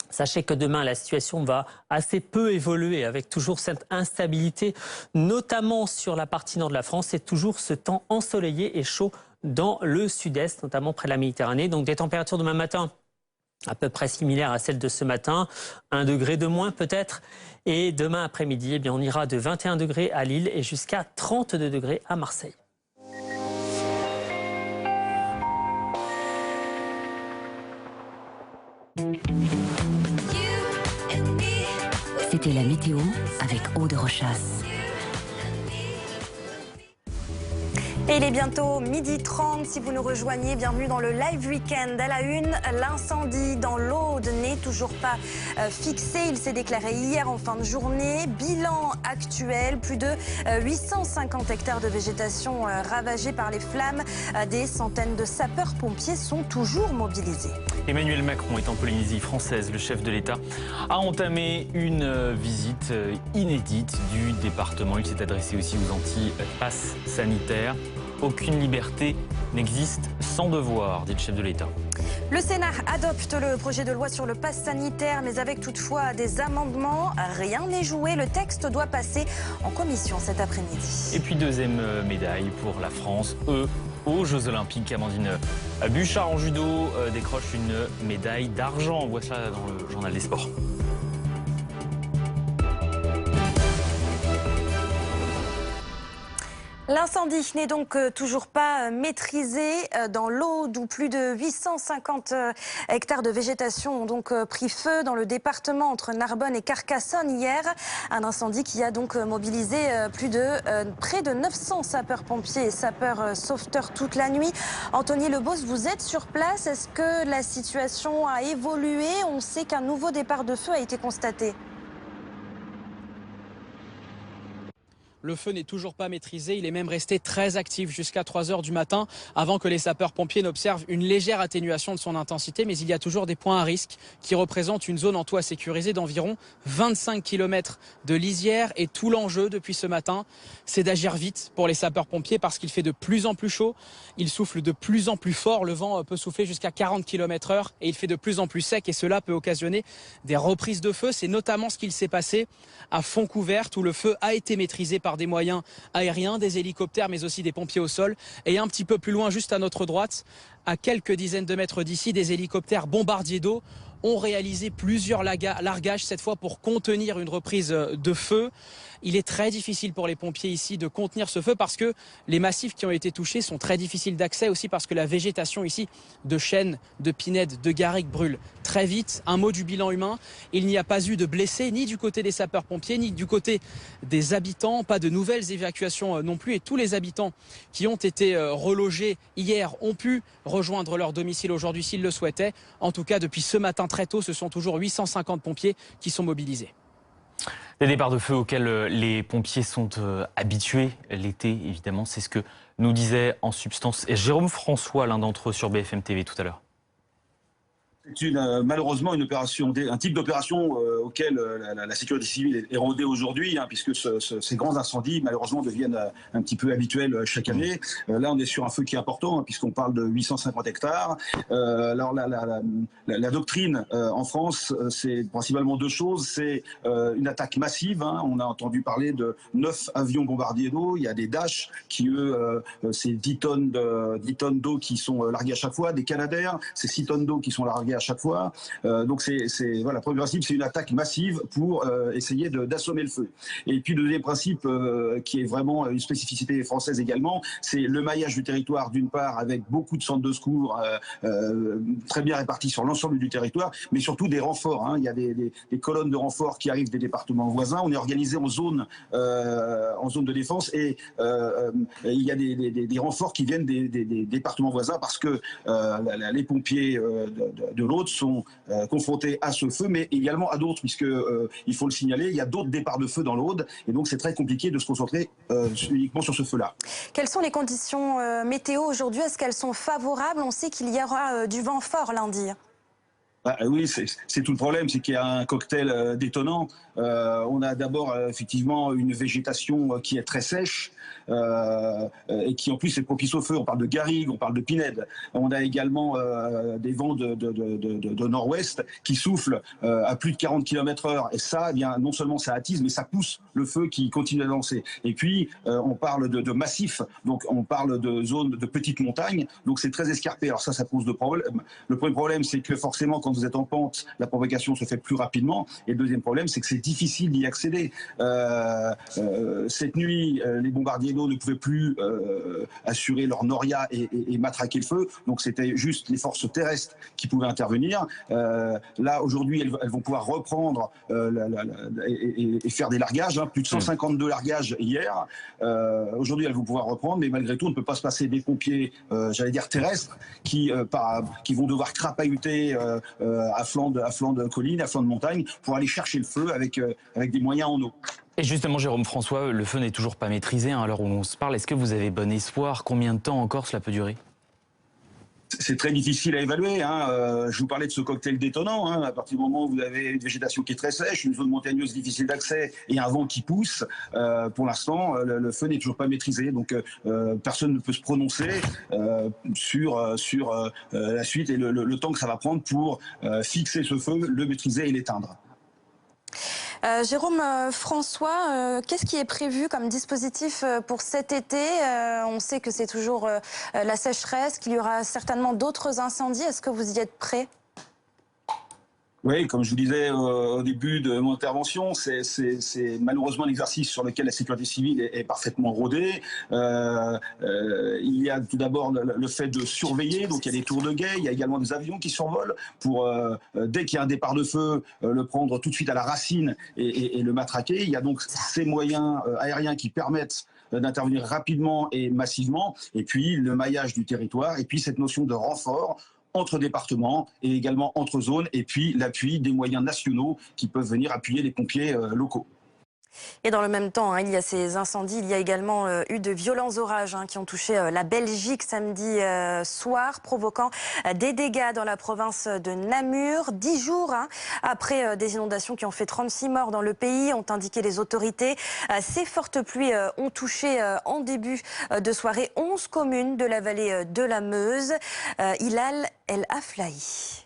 Sachez que demain, la situation va assez peu évoluer avec toujours cette instabilité, notamment sur la partie nord de la France et toujours ce temps ensoleillé et chaud dans le sud-est, notamment près de la Méditerranée. Donc des températures demain matin à peu près similaires à celles de ce matin, 1 degré de moins peut-être. Et demain après-midi, eh bien, on ira de 21 degrés à Lille et jusqu'à 32 degrés à Marseille. C'était la météo avec Aude Rochasse. Et il est bientôt 12h30. Si vous nous rejoignez, bienvenue dans le Live Weekend. À la une, l'incendie dans l'Aude n'est toujours pas fixé. Il s'est déclaré hier en fin de journée. Bilan actuel, plus de 850 hectares de végétation ravagés par les flammes. Des centaines de sapeurs-pompiers sont toujours mobilisés. Emmanuel Macron est en Polynésie française. Le chef de l'État a entamé une visite inédite du département. Il s'est adressé aussi aux anti-pass sanitaires. Aucune liberté n'existe sans devoir, dit le chef de l'État. Le Sénat adopte le projet de loi sur le pass sanitaire, mais avec toutefois des amendements. Rien n'est joué. Le texte doit passer en commission cet après-midi. Et puis deuxième médaille pour la France, aux Jeux Olympiques. Amandine Buchard en judo décroche une médaille d'argent. On voit ça dans le journal des sports. L'incendie n'est donc toujours pas maîtrisé dans l'Aude, où plus de 850 hectares de végétation ont donc pris feu dans le département entre Narbonne et Carcassonne hier. Un incendie qui a donc mobilisé près de 900 sapeurs-pompiers et sapeurs-sauveteurs toute la nuit. Anthony Lebos, vous êtes sur place. Est-ce que la situation a évolué? On sait qu'un nouveau départ de feu a été constaté. Le feu n'est toujours pas maîtrisé, il est même resté très actif jusqu'à 3 h du matin avant que les sapeurs-pompiers n'observent une légère atténuation de son intensité. Mais il y a toujours des points à risque qui représentent une zone en toit sécurisée d'environ 25 km de lisière. Et tout l'enjeu depuis ce matin, c'est d'agir vite pour les sapeurs-pompiers parce qu'il fait de plus en plus chaud, il souffle de plus en plus fort, le vent peut souffler jusqu'à 40 km/h et il fait de plus en plus sec et cela peut occasionner des reprises de feu. C'est notamment ce qu'il s'est passé à Fontcouvert où le feu a été maîtrisé par des moyens aériens, des hélicoptères mais aussi des pompiers au sol. Et un petit peu plus loin, juste à notre droite, à quelques dizaines de mètres d'ici, des hélicoptères bombardiers d'eau ont réalisé plusieurs largages, cette fois pour contenir une reprise de feu. Il est très difficile pour les pompiers ici de contenir ce feu parce que les massifs qui ont été touchés sont très difficiles d'accès, aussi parce que la végétation ici de chênes, de pinèdes, de garrigues brûle très vite. Un mot du bilan humain, il n'y a pas eu de blessés ni du côté des sapeurs-pompiers ni du côté des habitants, pas de nouvelles évacuations non plus, et tous les habitants qui ont été relogés hier ont pu rejoindre leur domicile aujourd'hui s'ils le souhaitaient. En tout cas, depuis ce matin très tôt, ce sont toujours 850 pompiers qui sont mobilisés. Les départs de feu auxquels les pompiers sont habitués l'été, évidemment, c'est ce que nous disait en substance Jérôme François, l'un d'entre eux sur BFM TV tout à l'heure. C'est malheureusement un type d'opération auquel la sécurité civile est rodée aujourd'hui, puisque ces grands incendies malheureusement deviennent un petit peu habituels chaque année. Là, on est sur un feu qui est important, puisqu'on parle de 850 hectares. Alors la doctrine en France, c'est principalement deux choses. C'est une attaque massive. On a entendu parler de 9 avions bombardiers d'eau. Il y a des Dash qui, eux, c'est 10 tonnes d'eau qui sont larguées à chaque fois. Des Canadair, c'est 6 tonnes d'eau qui sont larguées largués à chaque fois. Donc voilà, premier principe, c'est une attaque massive pour essayer d'assommer le feu. Et puis le deuxième principe, qui est vraiment une spécificité française également, c'est le maillage du territoire d'une part, avec beaucoup de centres de secours très bien répartis sur l'ensemble du territoire, mais surtout des renforts. Hein. Il y a des colonnes de renforts qui arrivent des départements voisins. On est organisé en zone de défense et il y a des renforts qui viennent des départements voisins parce que les pompiers de l'Aude sont confrontés à ce feu, mais également à d'autres, puisque il faut le signaler, il y a d'autres départs de feu dans l'Aude et donc c'est très compliqué de se concentrer uniquement sur ce feu-là. Quelles sont les conditions météo aujourd'hui? Est-ce qu'elles sont favorables? On sait qu'il y aura du vent fort lundi. Oui, c'est tout le problème, c'est qu'il y a un cocktail détonnant. On a d'abord effectivement une végétation qui est très sèche et qui en plus est propice au feu. On parle de garrigue, on parle de pinède. On a également des vents de nord-ouest qui soufflent à plus de 40 km/h. Et ça, eh bien, non seulement ça attise, mais ça pousse le feu qui continue à lancer. Et puis, on parle de massifs, donc on parle de zones de petites montagnes, donc c'est très escarpé. Alors ça pose de problèmes. Le premier problème, c'est que forcément, quand vous êtes en pente, la propagation se fait plus rapidement. Et le deuxième problème, c'est que c'est difficile d'y accéder. Cette nuit, les bombardiers d'eau ne pouvaient plus assurer leur noria et matraquer le feu. Donc c'était juste les forces terrestres qui pouvaient intervenir. Là, aujourd'hui, elles vont pouvoir reprendre et faire des largages. Hein, plus de 152 largages hier. Aujourd'hui, elles vont pouvoir reprendre, mais malgré tout, on ne peut pas se passer des pompiers, j'allais dire terrestres, qui vont devoir crapahuter à flanc de colline, à flanc de montagne, pour aller chercher le feu avec des moyens en eau. Et justement, Jérôme François, le feu n'est toujours pas maîtrisé à l'heure où on se parle. Est-ce que vous avez bon espoir? Combien de temps encore cela peut durer? C'est très difficile à évaluer. Hein. Je vous parlais de ce cocktail détonnant. Hein. À partir du moment où vous avez une végétation qui est très sèche, une zone montagneuse difficile d'accès et un vent qui pousse, pour l'instant, le feu n'est toujours pas maîtrisé. Donc, personne ne peut se prononcer sur la suite et le temps que ça va prendre pour fixer ce feu, le maîtriser et l'éteindre. Jérôme François, qu'est-ce qui est prévu comme dispositif pour cet été? On sait que c'est toujours la sécheresse, qu'il y aura certainement d'autres incendies. Est-ce que vous y êtes prêts? Oui, comme je vous disais au début de mon intervention, c'est malheureusement un exercice sur lequel la sécurité civile est parfaitement rodée. Il y a tout d'abord le fait de surveiller, donc il y a des tours de guet, il y a également des avions qui survolent pour, dès qu'il y a un départ de feu, le prendre tout de suite à la racine et le matraquer. Il y a donc ces moyens aériens qui permettent d'intervenir rapidement et massivement, et puis le maillage du territoire, et puis cette notion de renfort entre départements et également entre zones, et puis l'appui des moyens nationaux qui peuvent venir appuyer les pompiers locaux. Et dans le même temps, il y a ces incendies, il y a également eu de violents orages qui ont touché la Belgique samedi soir, provoquant des dégâts dans la province de Namur. 10 jours après des inondations qui ont fait 36 morts dans le pays, ont indiqué les autorités. Ces fortes pluies ont touché en début de soirée 11 communes de la vallée de la Meuse. Hilal El Aflahi.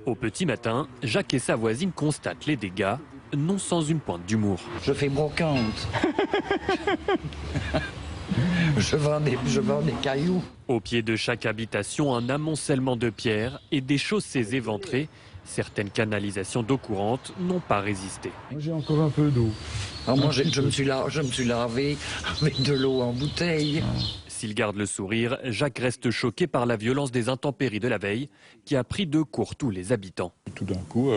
Au petit matin, Jacques et sa voisine constatent les dégâts, non sans une pointe d'humour. Je fais brocante. je vends des cailloux. Au pied de chaque habitation, un amoncellement de pierres et des chaussées éventrées. Certaines canalisations d'eau courante n'ont pas résisté. J'ai encore un peu d'eau. Moi, je me suis lavé avec de l'eau en bouteille. S'il garde le sourire, Jacques reste choqué par la violence des intempéries de la veille qui a pris de court tous les habitants. Tout d'un coup,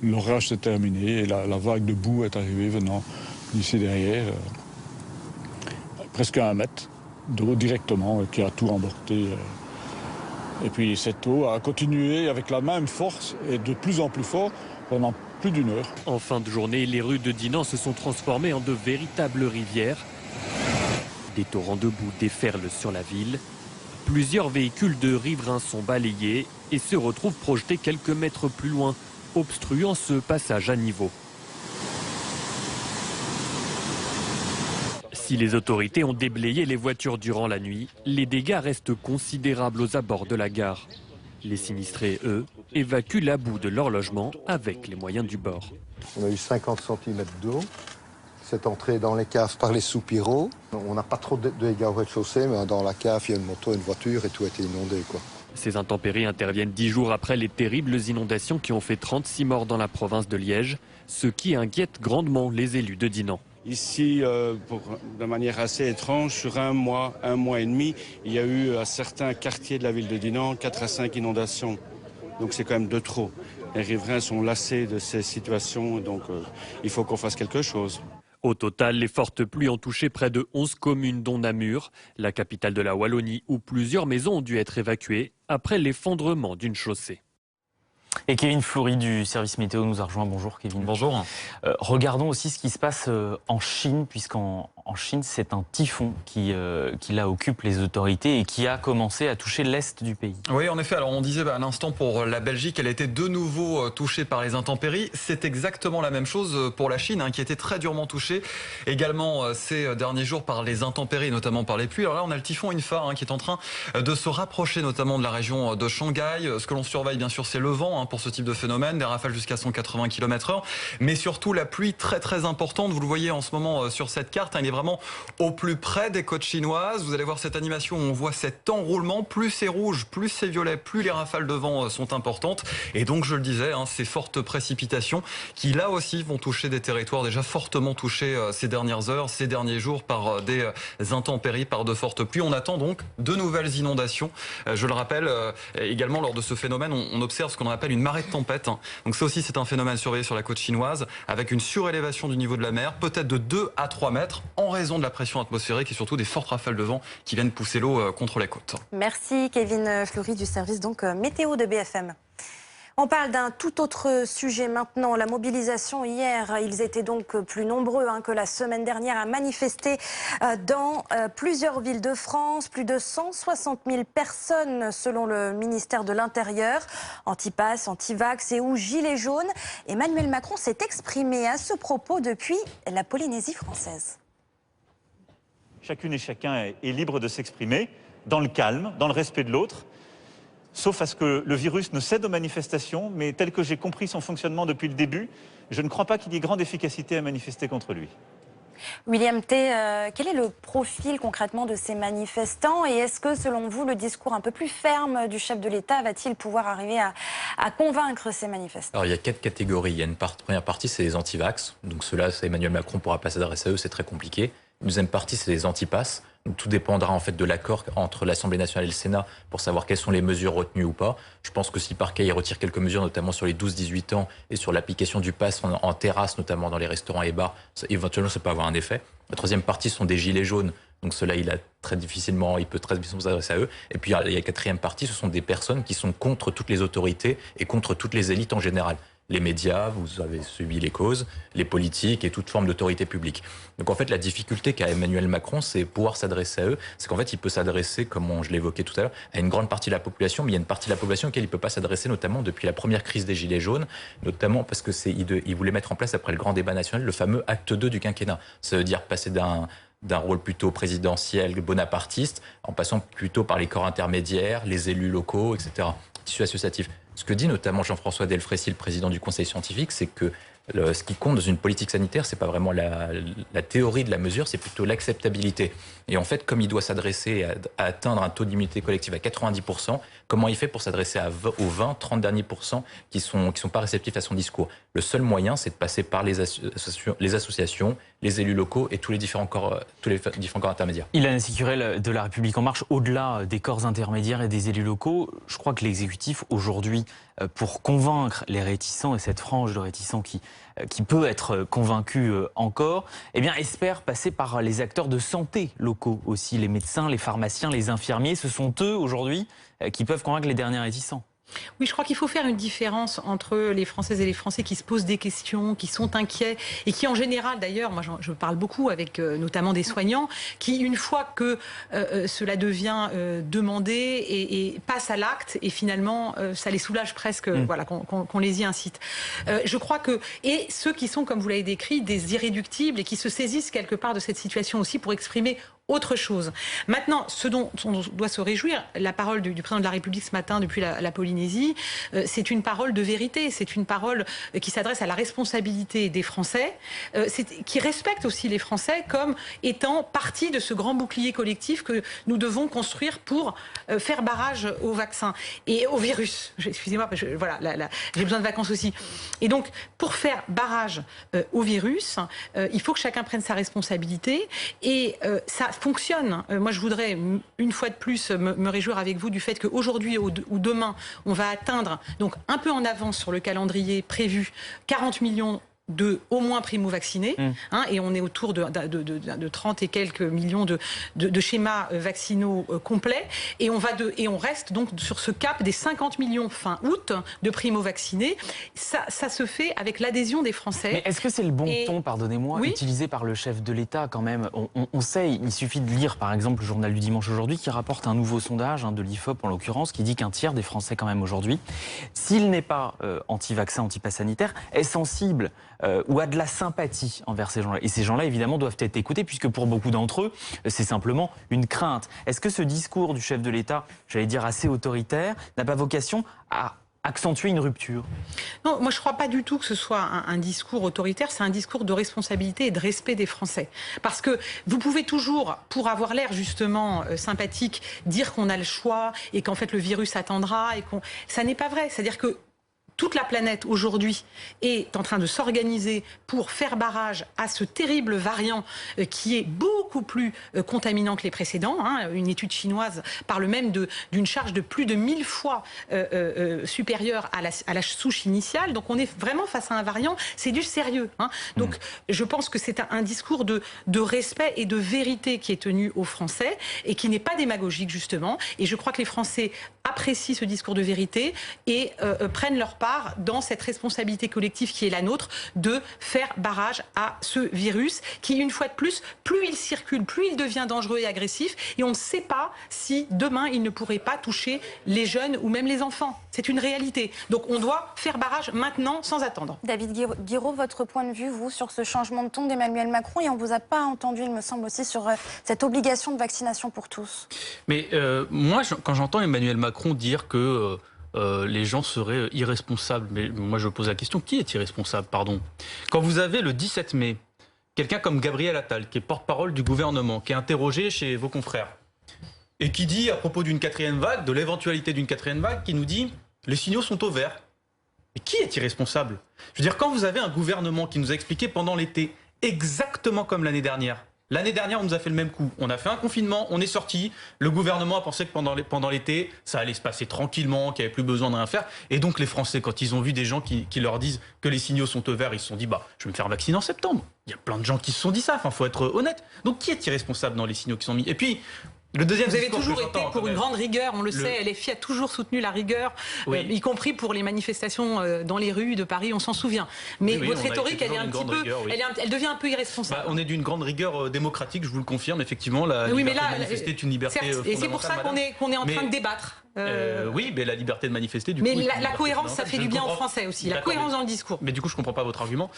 l'orage s'est terminé et la vague de boue est arrivée venant d'ici derrière. Presque à 1 mètre d'eau directement qui a tout emporté. Et puis cette eau a continué avec la même force et de plus en plus fort pendant plus d'1 heure. En fin de journée, les rues de Dinan se sont transformées en de véritables rivières. Des torrents de boue déferlent sur la ville. Plusieurs véhicules de riverains sont balayés et se retrouvent projetés quelques mètres plus loin, obstruant ce passage à niveau. Si les autorités ont déblayé les voitures durant la nuit, les dégâts restent considérables aux abords de la gare. Les sinistrés, eux, évacuent la boue de leur logement avec les moyens du bord. On a eu 50 cm d'eau. C'est entré dans les caves par les soupiraux. On n'a pas trop de dégâts au rez-de-chaussée, mais dans la cave, il y a une moto, une voiture et tout a été inondé, quoi. Ces intempéries interviennent 10 jours après les terribles inondations qui ont fait 36 morts dans la province de Liège, ce qui inquiète grandement les élus de Dinan. Ici, de manière assez étrange, sur un mois et demi, il y a eu à certains quartiers de la ville de Dinan 4 à 5 inondations. Donc c'est quand même de trop. Les riverains sont lassés de ces situations, donc il faut qu'on fasse quelque chose. Au total, les fortes pluies ont touché près de 11 communes, dont Namur, la capitale de la Wallonie, où plusieurs maisons ont dû être évacuées après l'effondrement d'une chaussée. Et Kevin Fleury du service météo nous a rejoint. Bonjour Kevin. Bonjour. Regardons aussi ce qui se passe en Chine, puisqu'en Chine, c'est un typhon qui là occupe les autorités et qui a commencé à toucher l'est du pays. Oui, en effet. Alors on disait à l'instant pour la Belgique, elle a été de nouveau touchée par les intempéries. C'est exactement la même chose pour la Chine, qui a été très durement touchée également ces derniers jours par les intempéries, notamment par les pluies. Alors là, on a le typhon Infa qui est en train de se rapprocher notamment de la région de Shanghai. Ce que l'on surveille, bien sûr, c'est le vent pour ce type de phénomène, des rafales jusqu'à 180 km/h, mais surtout la pluie très très importante. Vous le voyez en ce moment sur cette carte, il est vraiment au plus près des côtes chinoises. Vous allez voir cette animation où on voit cet enroulement. Plus c'est rouge, plus c'est violet, plus les rafales de vent sont importantes. Et donc, je le disais, ces fortes précipitations qui là aussi vont toucher des territoires déjà fortement touchés ces dernières heures, ces derniers jours par des intempéries, par de fortes pluies. On attend donc de nouvelles inondations. Je le rappelle, également lors de ce phénomène, on observe ce qu'on appelle une marée de tempête. Donc ça aussi, c'est un phénomène surveillé sur la côte chinoise avec une surélévation du niveau de la mer, peut-être de 2 à 3 mètres en raison de la pression atmosphérique et surtout des fortes rafales de vent qui viennent pousser l'eau contre les côtes. Merci Kevin Fleury du service météo de BFM. On parle d'un tout autre sujet maintenant, la mobilisation hier. Ils étaient donc plus nombreux que la semaine dernière à manifester dans plusieurs villes de France. Plus de 160 000 personnes selon le ministère de l'Intérieur. Anti-pass, anti-vax et ou gilets jaunes. Emmanuel Macron s'est exprimé à ce propos depuis la Polynésie française. Chacune et chacun est libre de s'exprimer dans le calme, dans le respect de l'autre. Sauf à ce que le virus ne cède aux manifestations, mais tel que j'ai compris son fonctionnement depuis le début, je ne crois pas qu'il y ait grande efficacité à manifester contre lui. William T, quel est le profil concrètement de ces manifestants et est-ce que, selon vous, le discours un peu plus ferme du chef de l'État va-t-il pouvoir arriver à convaincre ces manifestants? Alors, il y a 4 catégories. Il y a une première partie, c'est les anti-vax. Donc ceux-là, Emmanuel Macron ne pourra pas s'adresser à eux, c'est très compliqué. Une deuxième partie, c'est les anti-pass. Donc, tout dépendra en fait de l'accord entre l'Assemblée nationale et le Sénat pour savoir quelles sont les mesures retenues ou pas. Je pense que si par cas il retire quelques mesures, notamment sur les 12-18 ans et sur l'application du pass en terrasse, notamment dans les restaurants et bars, éventuellement ça peut avoir un effet. La troisième partie sont des gilets jaunes. Donc ceux-là, il peut très difficilement s'adresser à eux. Et puis il y a la quatrième partie, ce sont des personnes qui sont contre toutes les autorités et contre toutes les élites en général. Les médias, vous avez suivi les causes, les politiques et toute forme d'autorité publique. Donc en fait, la difficulté qu'a Emmanuel Macron, c'est pouvoir s'adresser à eux. C'est qu'en fait, il peut s'adresser, comme je l'évoquais tout à l'heure, à une grande partie de la population, mais il y a une partie de la population à laquelle il ne peut pas s'adresser, notamment depuis la première crise des Gilets jaunes, notamment parce que il voulait mettre en place, après le grand débat national, le fameux acte 2 du quinquennat. Ça veut dire passer d'un rôle plutôt présidentiel, bonapartiste, en passant plutôt par les corps intermédiaires, les élus locaux, etc., tissu associatif. Ce que dit notamment Jean-François Delfrécy, le président du Conseil scientifique, c'est que ce qui compte dans une politique sanitaire, c'est pas vraiment la théorie de la mesure, c'est plutôt l'acceptabilité. Et en fait, comme il doit s'adresser à atteindre un taux d'immunité collective à 90%, comment il fait pour s'adresser aux 20-30 derniers pourcents qui sont pas réceptifs à son discours? Le seul moyen, c'est de passer par les associations, les élus locaux et tous les différents corps intermédiaires. Ilana Sicurel de La République En Marche, au-delà des corps intermédiaires et des élus locaux, je crois que l'exécutif aujourd'hui, pour convaincre les réticents et cette frange de réticents qui peut être convaincue encore, eh bien, espère passer par les acteurs de santé locaux aussi, les médecins, les pharmaciens, les infirmiers. Ce sont eux aujourd'hui qui peuvent convaincre les derniers réticents. Oui, je crois qu'il faut faire une différence entre les Françaises et les Français qui se posent des questions, qui sont inquiets et qui, en général, d'ailleurs, moi je parle beaucoup avec notamment des soignants, qui, une fois que cela devient demandé et passent à l'acte, et finalement, ça les soulage presque, voilà, qu'on les y incite. Je crois que, et ceux qui sont, comme vous l'avez décrit, des irréductibles et qui se saisissent quelque part de cette situation aussi pour exprimer autre chose. Maintenant, ce dont on doit se réjouir, la parole du président de la République ce matin depuis la Polynésie, c'est une parole de vérité, c'est une parole qui s'adresse à la responsabilité des Français, qui respecte aussi les Français comme étant partie de ce grand bouclier collectif que nous devons construire pour faire barrage au vaccin et au virus. Excusez-moi, voilà, j'ai besoin de vacances aussi. Et donc, pour faire barrage au virus, il faut que chacun prenne sa responsabilité et ça fonctionne. Moi, je voudrais une fois de plus me réjouir avec vous du fait qu'aujourd'hui ou demain, on va atteindre, donc un peu en avance sur le calendrier prévu, 40 millions de au moins primo-vaccinés, et on est autour de 30 et quelques millions de schémas vaccinaux complets, et on reste donc sur ce cap des 50 millions fin août de primo-vaccinés. Ça se fait avec l'adhésion des Français. Mais est-ce que c'est le bon ton, pardonnez-moi, utilisé par le chef de l'État quand même? On sait, il suffit de lire par exemple le journal du dimanche aujourd'hui qui rapporte un nouveau sondage, de l'IFOP en l'occurrence, qui dit qu'un tiers des Français quand même aujourd'hui, s'il n'est pas anti-vaccin, anti-pass sanitaire, est sensible ou a de la sympathie envers ces gens-là. Et ces gens-là, évidemment, doivent être écoutés, puisque pour beaucoup d'entre eux, c'est simplement une crainte. Est-ce que ce discours du chef de l'État, j'allais dire assez autoritaire, n'a pas vocation à accentuer une rupture? Non, moi je ne crois pas du tout que ce soit un discours autoritaire, c'est un discours de responsabilité et de respect des Français. Parce que vous pouvez toujours, pour avoir l'air justement sympathique, dire qu'on a le choix et qu'en fait le virus attendra, et ça n'est pas vrai. C'est-à-dire que toute la planète aujourd'hui est en train de s'organiser pour faire barrage à ce terrible variant qui est beaucoup plus contaminant que les précédents. Une étude chinoise parle même d'une charge de plus de 1000 fois supérieure à la souche initiale. Donc on est vraiment face à un variant, c'est du sérieux. Donc je pense que c'est un discours de respect et de vérité qui est tenu aux Français et qui n'est pas démagogique justement. Et je crois que les Français apprécient ce discours de vérité et prennent leur part dans cette responsabilité collective qui est la nôtre de faire barrage à ce virus qui, une fois de plus, plus il circule, plus il devient dangereux et agressif, et on ne sait pas si demain il ne pourrait pas toucher les jeunes ou même les enfants. C'est une réalité. Donc on doit faire barrage maintenant sans attendre. David Guiraud, votre point de vue, vous, sur ce changement de ton d'Emmanuel Macron, et on ne vous a pas entendu, il me semble aussi, sur cette obligation de vaccination pour tous. Mais moi, quand j'entends Emmanuel Macron dire que les gens seraient irresponsables, mais moi je pose la question, qui est irresponsable, pardon? Quand vous avez le 17 mai, quelqu'un comme Gabriel Attal, qui est porte-parole du gouvernement, qui est interrogé chez vos confrères, et qui dit à propos d'une quatrième vague, de l'éventualité d'une quatrième vague, qui nous dit « les signaux sont au vert ». Et qui est irresponsable? Je veux dire, quand vous avez un gouvernement qui nous a expliqué pendant l'été, exactement comme l'année dernière, on nous a fait le même coup. On a fait un confinement, on est sorti. Le gouvernement a pensé que pendant l'été, ça allait se passer tranquillement, qu'il n'y avait plus besoin de rien faire. Et donc les Français, quand ils ont vu des gens qui leur disent que les signaux sont au vert, ils se sont dit je vais me faire vacciner en septembre. Il y a plein de gens qui se sont dit ça, faut être honnête. Donc qui est irresponsable dans les signaux qui sont mis? Et puis, le deuxième vous avez toujours été pour une grande rigueur, on le sait, LFI a toujours soutenu la rigueur, y compris pour les manifestations dans les rues de Paris, on s'en souvient. Mais votre rhétorique, elle est un petit peu, elle devient un peu irresponsable. On est d'une grande rigueur démocratique, je vous le confirme, effectivement, la liberté de manifester est une liberté fondamentale. Et c'est pour ça qu'on est en train de débattre. Oui, mais la liberté de manifester, du coup... Mais la cohérence, ça fait du bien aux Français aussi, la cohérence dans le discours. Mais du coup, je ne comprends pas votre argument.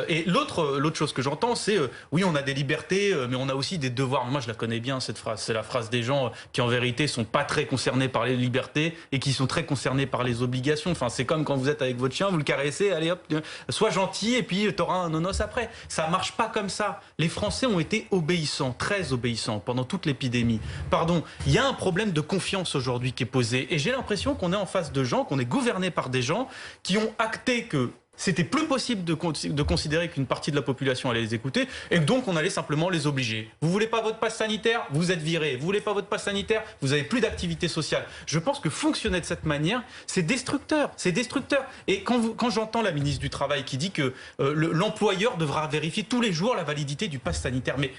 Et l'autre chose que j'entends, c'est oui, on a des libertés, mais on a aussi des devoirs. Moi, je la connais bien, cette phrase. C'est la phrase des gens qui, en vérité, ne sont pas très concernés par les libertés et qui sont très concernés par les obligations. Enfin, c'est comme quand vous êtes avec votre chien, vous le caressez, allez hop, sois gentil, et puis tu auras un nonos après. Ça ne marche pas comme ça. Les Français ont été obéissants, très obéissants, pendant toute l'épidémie. Pardon, il y a un problème de confiance aujourd'hui qui est posé. Et j'ai l'impression qu'on est en face de gens, qu'on est gouverné par des gens qui ont acté que c'était plus possible de considérer qu'une partie de la population allait les écouter, et donc on allait simplement les obliger. Vous voulez pas votre passe sanitaire, vous êtes viré. Vous voulez pas votre passe sanitaire, vous avez plus d'activité sociale. Je pense que fonctionner de cette manière, c'est destructeur. C'est destructeur. Et quand j'entends la ministre du Travail qui dit que l'employeur devra vérifier tous les jours la validité du passe sanitaire, mais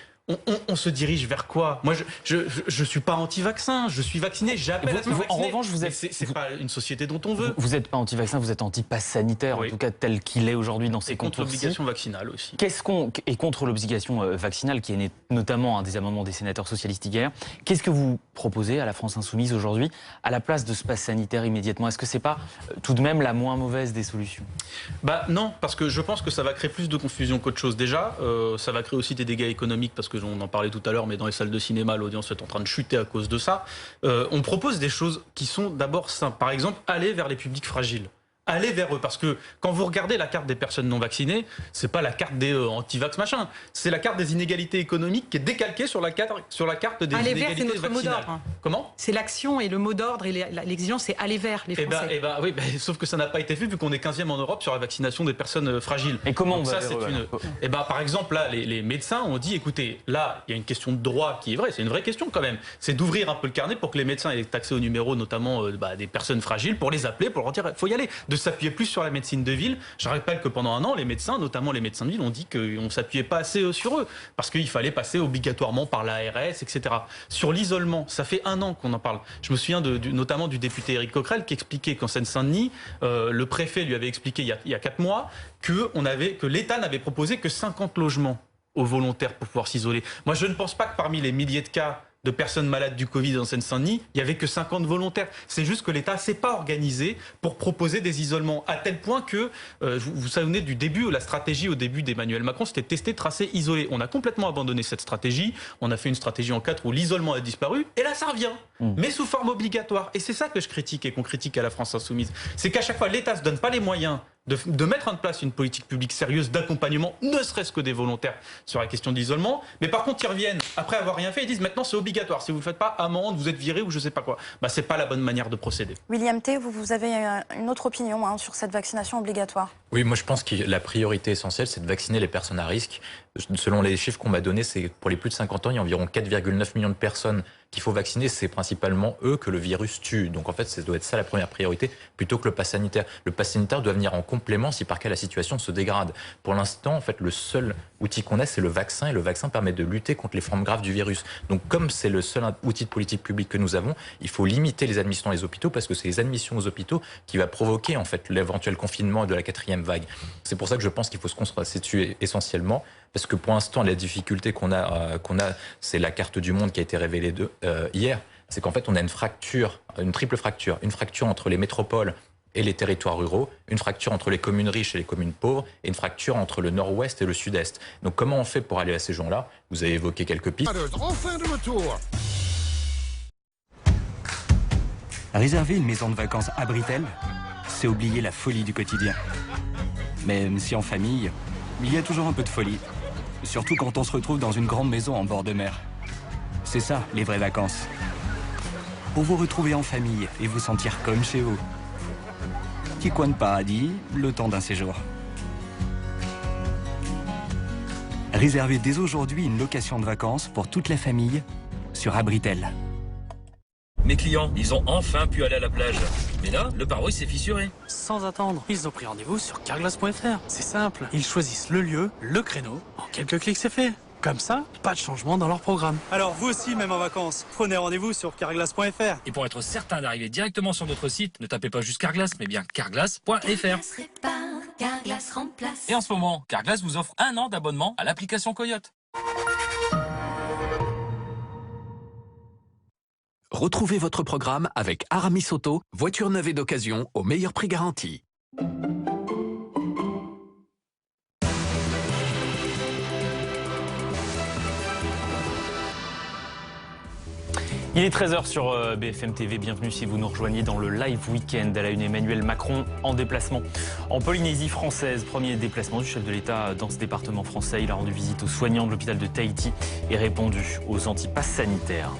on se dirige vers quoi? Moi, je suis pas anti-vaccin, je suis vacciné, j'appelle à se vacciner. En revanche, c'est pas une société dont on veut. Vous n'êtes pas anti-vaccin, vous êtes anti-pass sanitaire, en tout cas tel qu'il est aujourd'hui dans ses contours. Contre l'obligation vaccinale aussi. Et contre l'obligation vaccinale, qui est née notamment un des amendements des sénateurs socialistes hier. Qu'est-ce que vous proposez à la France Insoumise aujourd'hui, à la place de ce pass sanitaire immédiatement? Est-ce que c'est pas tout de même la moins mauvaise des solutions? Non, parce que je pense que ça va créer plus de confusion qu'autre chose. Déjà, ça va créer aussi des dégâts économiques, parce que que on en parlait tout à l'heure, mais dans les salles de cinéma, l'audience est en train de chuter à cause de ça. On propose des choses qui sont d'abord simples. Par exemple, aller vers les publics fragiles. Allez vers eux, parce que quand vous regardez la carte des personnes non vaccinées, c'est pas la carte des anti-vax machin, c'est la carte des inégalités économiques qui est décalquée sur la carte des aller inégalités vers, c'est notre mot vaccinales. d'ordre. Comment? C'est l'action et le mot d'ordre et l'exigence, c'est aller vers les Français. Oui, sauf que ça n'a pas été fait vu qu'on est 15e en Europe sur la vaccination des personnes fragiles. Et comment donc on va ça, vers c'est par exemple, là, les médecins ont dit, écoutez, là, il y a une question de droit qui est vraie, c'est une vraie question quand même. C'est d'ouvrir un peu le carnet pour que les médecins aient accès aux numéros, notamment des personnes fragiles, pour les appeler, pour leur dire, il faut y aller, de s'appuyer plus sur la médecine de ville. Je rappelle que pendant un an, les médecins, notamment les médecins de ville, ont dit qu'on ne s'appuyait pas assez sur eux, parce qu'il fallait passer obligatoirement par l'ARS, etc. Sur l'isolement, ça fait un an qu'on en parle. Je me souviens notamment du député Éric Coquerel qui expliquait qu'en Seine-Saint-Denis, le préfet lui avait expliqué il y a 4 mois que l'État n'avait proposé que 50 logements aux volontaires pour pouvoir s'isoler. Moi, je ne pense pas que parmi les milliers de cas de personnes malades du Covid en Seine-Saint-Denis, il n'y avait que 50 volontaires. C'est juste que l'État ne s'est pas organisé pour proposer des isolements, à tel point que, vous vous souvenez du début, la stratégie au début d'Emmanuel Macron, c'était tester, tracer, isoler. On a complètement abandonné cette stratégie. On a fait une stratégie en 4 où l'isolement a disparu, et là ça revient, mais sous forme obligatoire. Et c'est ça que je critique et qu'on critique à la France Insoumise. C'est qu'à chaque fois, l'État ne se donne pas les moyens de mettre en place une politique publique sérieuse d'accompagnement, ne serait-ce que des volontaires sur la question de l'isolement. Mais par contre, ils reviennent, après avoir rien fait, ils disent maintenant c'est obligatoire. Si vous ne le faites pas, amende, vous êtes viré ou je ne sais pas quoi. C'est pas la bonne manière de procéder. William T, vous avez une autre opinion sur cette vaccination obligatoire? Oui, moi je pense que la priorité essentielle, c'est de vacciner les personnes à risque. Selon les chiffres qu'on m'a donnés, c'est pour les plus de 50 ans, il y a environ 4,9 millions de personnes qu'il faut vacciner. C'est principalement eux que le virus tue. Donc en fait, ça doit être ça la première priorité, plutôt que le pass sanitaire. Le pass sanitaire doit venir en complément si par cas la situation se dégrade. Pour l'instant, en fait, le seul outil qu'on a, c'est le vaccin. Et le vaccin permet de lutter contre les formes graves du virus. Donc comme c'est le seul outil de politique publique que nous avons, il faut limiter les admissions dans les hôpitaux, parce que c'est les admissions aux hôpitaux qui va provoquer en fait l'éventuel confinement de la 4e vague. C'est pour ça que je pense qu'il faut se constituer essentiellement. Parce que pour l'instant, la difficulté qu'on a, c'est la carte du monde qui a été révélée hier. C'est qu'en fait, on a une fracture, une triple fracture. Une fracture entre les métropoles et les territoires ruraux, une fracture entre les communes riches et les communes pauvres, et une fracture entre le nord-ouest et le sud-est. Donc comment on fait pour aller à ces gens-là? Vous avez évoqué quelques pistes. Enfin de retour. Réserver une maison de vacances à Britel, c'est oublier la folie du quotidien. Même si en famille, il y a toujours un peu de folie. Surtout quand on se retrouve dans une grande maison en bord de mer. C'est ça, les vraies vacances. Pour vous retrouver en famille et vous sentir comme chez vous. Petit coin de paradis, le temps d'un séjour. Réservez dès aujourd'hui une location de vacances pour toute la famille sur Abritel. Mes clients, ils ont enfin pu aller à la plage. Mais là, le pare-brise s'est fissuré. Sans attendre, ils ont pris rendez-vous sur carglass.fr. C'est simple, ils choisissent le lieu, le créneau. En quelques clics, c'est fait. Comme ça, pas de changement dans leur programme. Alors vous aussi, même en vacances, prenez rendez-vous sur carglass.fr. Et pour être certain d'arriver directement sur notre site, ne tapez pas juste Carglass, mais bien carglass.fr. Carglass remplace. Et en ce moment, Carglass vous offre 1 an d'abonnement à l'application Coyote. Retrouvez votre programme avec Aramis Auto, voiture neuve et d'occasion au meilleur prix garanti. Il est 13h sur BFM TV. Bienvenue si vous nous rejoignez dans le live week-end. À la une, Emmanuel Macron en déplacement en Polynésie française. Premier déplacement du chef de l'État dans ce département français. Il a rendu visite aux soignants de l'hôpital de Tahiti et répondu aux antipasses sanitaires.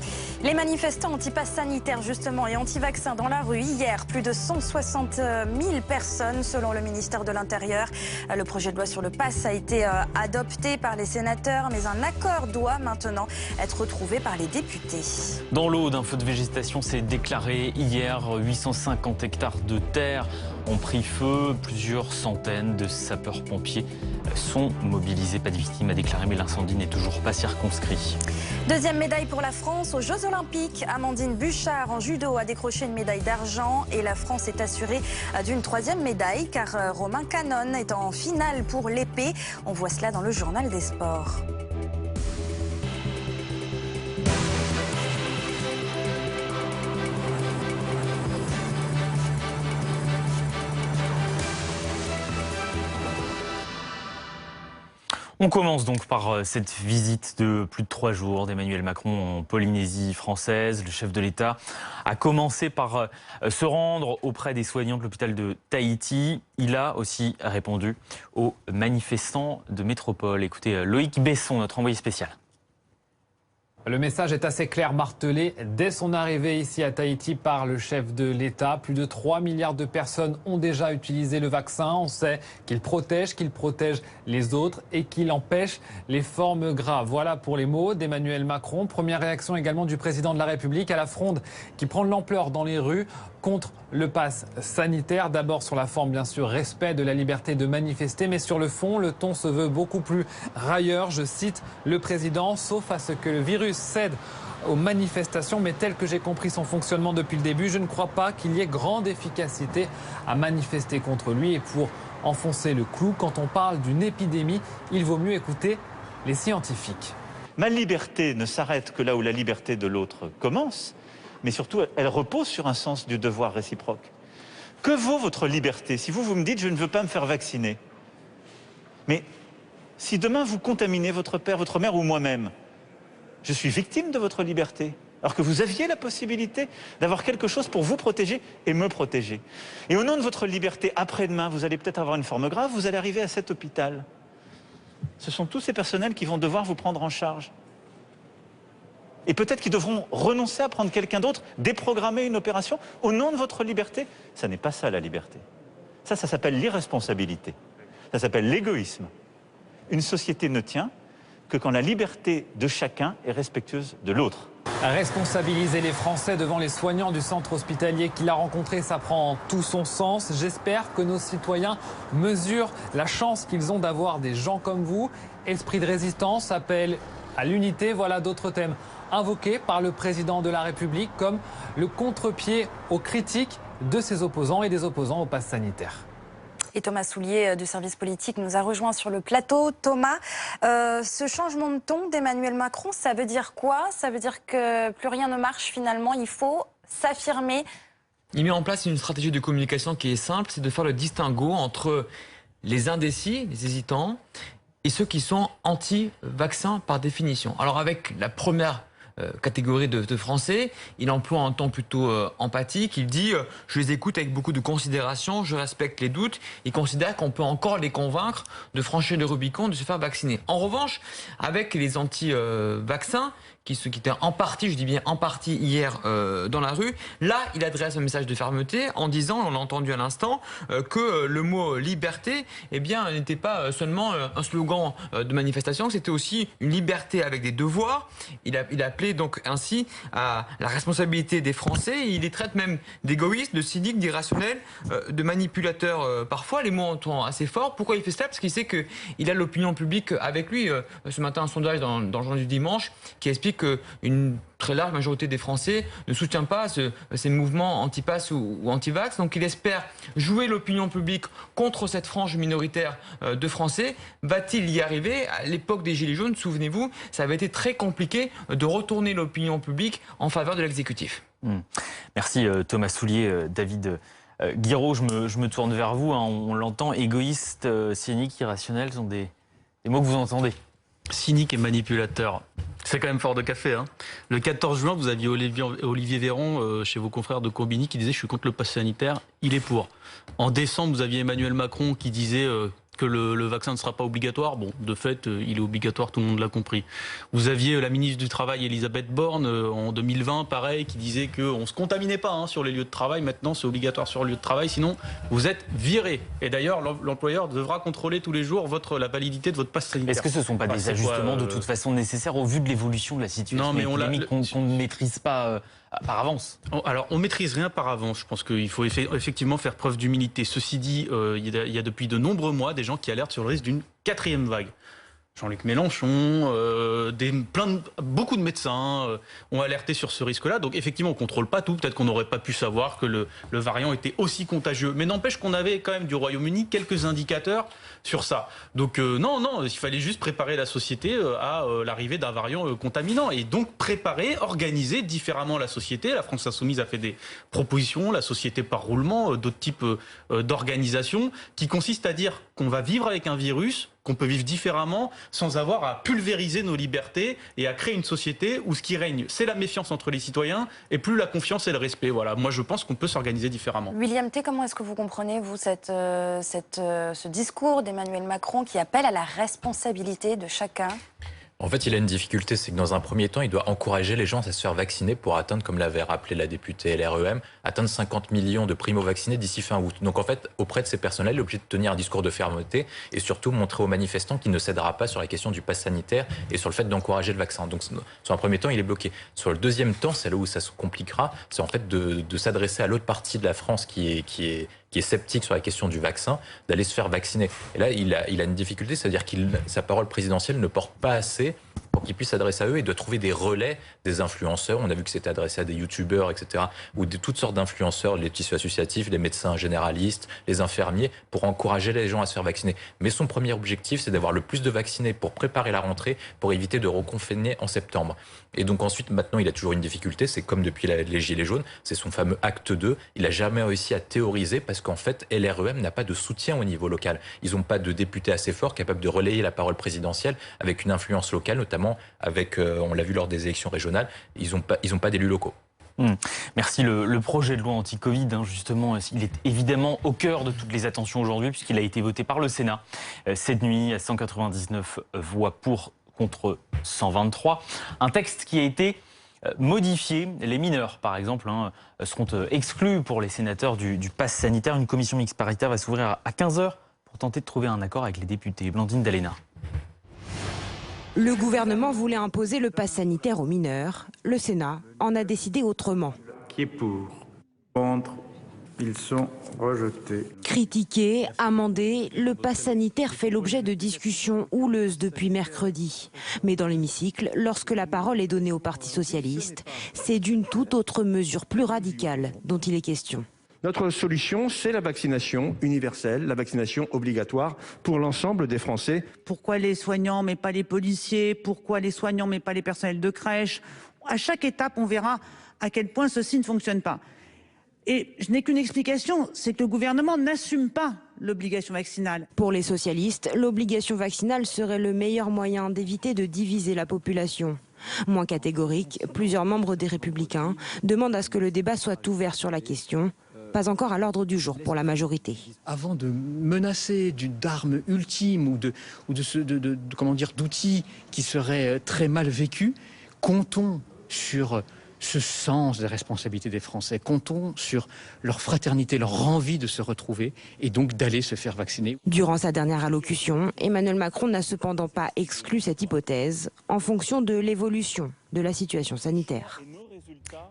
Les manifestants anti-pass sanitaires justement et anti-vaccins dans la rue hier, plus de 160 000 personnes selon le ministère de l'Intérieur. Le projet de loi sur le pass a été adopté par les sénateurs, mais un accord doit maintenant être trouvé par les députés. Dans l'Aude, un feu de végétation s'est déclaré hier. 850 hectares de terre ont pris feu. Plusieurs centaines de sapeurs-pompiers sont mobilisés. Pas de victimes à déclarer, mais l'incendie n'est toujours pas circonscrit. Deuxième médaille pour la France aux Jeux Olympiques. Amandine Buchard en judo a décroché une médaille d'argent et la France est assurée d'une 3e médaille car Romain Canon est en finale pour l'épée. On voit cela dans le journal des sports. On commence donc par cette visite de plus de 3 jours d'Emmanuel Macron en Polynésie française. Le chef de l'État a commencé par se rendre auprès des soignants de l'hôpital de Tahiti. Il a aussi répondu aux manifestants de métropole. Écoutez Loïc Besson, notre envoyé spécial. Le message est assez clair, martelé dès son arrivée ici à Tahiti par le chef de l'État. Plus de 3 milliards de personnes ont déjà utilisé le vaccin. On sait qu'il protège les autres et qu'il empêche les formes graves. Voilà pour les mots d'Emmanuel Macron. Première réaction également du président de la République à la fronde qui prend de l'ampleur dans les rues contre le pass sanitaire. D'abord sur la forme, bien sûr, respect de la liberté de manifester, mais sur le fond, le ton se veut beaucoup plus railleur. Je cite le président, sauf à ce que le virus cède aux manifestations, mais tel que j'ai compris son fonctionnement depuis le début, je ne crois pas qu'il y ait grande efficacité à manifester contre lui. Et pour enfoncer le clou, quand on parle d'une épidémie, il vaut mieux écouter les scientifiques. Ma liberté ne s'arrête que là où la liberté de l'autre commence, mais surtout, elle repose sur un sens du devoir réciproque. Que vaut votre liberté si vous me dites « je ne veux pas me faire vacciner » Mais si demain vous contaminez votre père, votre mère ou moi-même, je suis victime de votre liberté, alors que vous aviez la possibilité d'avoir quelque chose pour vous protéger et me protéger. Et au nom de votre liberté, après-demain, vous allez peut-être avoir une forme grave, vous allez arriver à cet hôpital. Ce sont tous ces personnels qui vont devoir vous prendre en charge. Et peut-être qu'ils devront renoncer à prendre quelqu'un d'autre, déprogrammer une opération au nom de votre liberté. Ça n'est pas ça la liberté. Ça s'appelle l'irresponsabilité. Ça s'appelle l'égoïsme. Une société ne tient que quand la liberté de chacun est respectueuse de l'autre. Responsabiliser les Français devant les soignants du centre hospitalier qu'il a rencontré, ça prend tout son sens. J'espère que nos citoyens mesurent la chance qu'ils ont d'avoir des gens comme vous. Esprit de résistance, appel à l'unité, voilà d'autres thèmes invoqués par le président de la République comme le contre-pied aux critiques de ses opposants et des opposants au pass sanitaire. Et Thomas Soulier du service politique nous a rejoint sur le plateau. Thomas, ce changement de ton d'Emmanuel Macron, ça veut dire quoi? Ça veut dire que plus rien ne marche finalement, il faut s'affirmer. Il met en place une stratégie de communication qui est simple, c'est de faire le distinguo entre les indécis, les hésitants, et ceux qui sont anti-vaccins par définition. Alors avec la première catégorie de Français, il emploie un ton plutôt empathique, il dit je les écoute avec beaucoup de considération, je respecte les doutes, il considère qu'on peut encore les convaincre de franchir le Rubicon, de se faire vacciner. En revanche, avec les anti-vaccins, qui étaient en partie, je dis bien en partie hier dans la rue, là il adresse un message de fermeté en disant, on l'a entendu à l'instant, que le mot liberté n'était pas seulement un slogan de manifestation, c'était aussi une liberté avec des devoirs. Il a appelé donc ainsi à la responsabilité des Français et il les traite même d'égoïstes, de cyniques, d'irrationnels, de manipulateurs parfois. Les mots sont assez forts. Pourquoi il fait ça? Parce qu'il sait qu'il a l'opinion publique avec lui. Ce matin, un sondage dans le journal du dimanche qui explique qu'une très large majorité des Français ne soutient pas ces mouvements anti-pass ou anti-vax. Donc il espère jouer l'opinion publique contre cette frange minoritaire de Français. Va-t-il y arriver? À l'époque des Gilets jaunes, souvenez-vous, ça avait été très compliqué de retourner l'opinion publique en faveur de l'exécutif. Merci Thomas Soulier, David Guiraud, je me tourne vers vous. On l'entend, égoïste, cynique, irrationnel, sont des mots que vous entendez. Cynique et manipulateur. C'est quand même fort de café. Hein. Le 14 juin, vous aviez Olivier Véran chez vos confrères de Combini qui disait « je suis contre le pass sanitaire, il est pour ». En décembre, vous aviez Emmanuel Macron qui disait que le vaccin ne sera pas obligatoire. Bon, de fait, il est obligatoire, tout le monde l'a compris. Vous aviez la ministre du Travail, Elisabeth Borne, en 2020, pareil, qui disait qu'on ne se contaminait pas sur les lieux de travail. Maintenant, c'est obligatoire sur le lieu de travail, sinon vous êtes viré. Et d'ailleurs, l'employeur devra contrôler tous les jours la validité de votre passe sanitaire. Est-ce que ce ne sont pas des ajustements de toute façon nécessaires au vu de l'évolution de la situation épidémique qu'on ne maîtrise pas par avance? Alors, on ne maîtrise rien par avance. Je pense qu'il faut effectivement faire preuve d'humilité. Ceci dit, il y a depuis de nombreux mois des gens qui alertent sur le risque d'une 4e vague. Jean-Luc Mélenchon, beaucoup de médecins ont alerté sur ce risque-là. Donc effectivement, on ne contrôle pas tout. Peut-être qu'on n'aurait pas pu savoir que le variant était aussi contagieux. Mais n'empêche qu'on avait quand même du Royaume-Uni quelques indicateurs sur ça. Donc non, il fallait juste préparer la société à l'arrivée d'un variant contaminant. Et donc préparer, organiser différemment la société. La France Insoumise a fait des propositions, la société par roulement, d'autres types d'organisations qui consistent à dire qu'on va vivre avec un virus, qu'on peut vivre différemment, sans avoir à pulvériser nos libertés et à créer une société où ce qui règne, c'est la méfiance entre les citoyens et plus la confiance et le respect. Voilà, moi je pense qu'on peut s'organiser différemment. William T, comment est-ce que vous comprenez, vous, ce discours d'Emmanuel Macron qui appelle à la responsabilité de chacun ? En fait, il a une difficulté, c'est que dans un premier temps, il doit encourager les gens à se faire vacciner pour atteindre, comme l'avait rappelé la députée LREM, atteindre 50 millions de primo-vaccinés d'ici fin août. Donc en fait, auprès de ces personnes-là, il est obligé de tenir un discours de fermeté et surtout montrer aux manifestants qu'il ne cédera pas sur la question du pass sanitaire et sur le fait d'encourager le vaccin. Donc sur un premier temps, il est bloqué. Sur le deuxième temps, c'est là où ça se compliquera, c'est en fait de s'adresser à l'autre partie de la France qui est sceptique sur la question du vaccin, d'aller se faire vacciner. Et là, il a une difficulté, c'est-à-dire que sa parole présidentielle ne porte pas assez pour qu'il puisse s'adresser à eux et de trouver des relais, des influenceurs. On a vu que c'était adressé à des youtubeurs, etc., ou de toutes sortes d'influenceurs, les tissus associatifs, les médecins généralistes, les infirmiers, pour encourager les gens à se faire vacciner. Mais son premier objectif, c'est d'avoir le plus de vaccinés pour préparer la rentrée, pour éviter de reconfiner en septembre. Et donc ensuite, maintenant, il a toujours une difficulté, c'est comme depuis les Gilets jaunes, c'est son fameux acte 2. Il n'a jamais réussi à théoriser parce qu'en fait, LREM n'a pas de soutien au niveau local. Ils n'ont pas de députés assez forts capables de relayer la parole présidentielle avec une influence locale, notamment avec, on l'a vu lors des élections régionales, ils n'ont pas d'élus locaux. Merci. Le projet de loi anti-Covid, justement, il est évidemment au cœur de toutes les attentions aujourd'hui puisqu'il a été voté par le Sénat cette nuit à 199 voix pour, contre 123. Un texte qui a été modifié. Les mineurs, par exemple, seront exclus pour les sénateurs du pass sanitaire. Une commission mixte paritaire va s'ouvrir à 15h pour tenter de trouver un accord avec les députés. Blandine Dalena. Le gouvernement voulait imposer le pass sanitaire aux mineurs. Le Sénat en a décidé autrement. Qui est pour ? Contre ? Ils sont rejetés. Critiqué, amendé, le pass sanitaire fait l'objet de discussions houleuses depuis mercredi. Mais dans l'hémicycle, lorsque la parole est donnée au Parti socialiste, c'est d'une toute autre mesure plus radicale dont il est question. Notre solution, c'est la vaccination universelle, la vaccination obligatoire pour l'ensemble des Français. Pourquoi les soignants mais pas les policiers? Pourquoi les soignants mais pas les personnels de crèche? À chaque étape, on verra à quel point ceci ne fonctionne pas. Et je n'ai qu'une explication, c'est que le gouvernement n'assume pas l'obligation vaccinale. Pour les socialistes, l'obligation vaccinale serait le meilleur moyen d'éviter de diviser la population. Moins catégorique, plusieurs membres des Républicains demandent à ce que le débat soit ouvert sur la question. Pas encore à l'ordre du jour pour la majorité. Avant de menacer d'armes ultimes ou d'outils qui seraient très mal vécus, comptons sur ce sens des responsabilités des Français, comptons sur leur fraternité, leur envie de se retrouver et donc d'aller se faire vacciner. Durant sa dernière allocution, Emmanuel Macron n'a cependant pas exclu cette hypothèse en fonction de l'évolution de la situation sanitaire.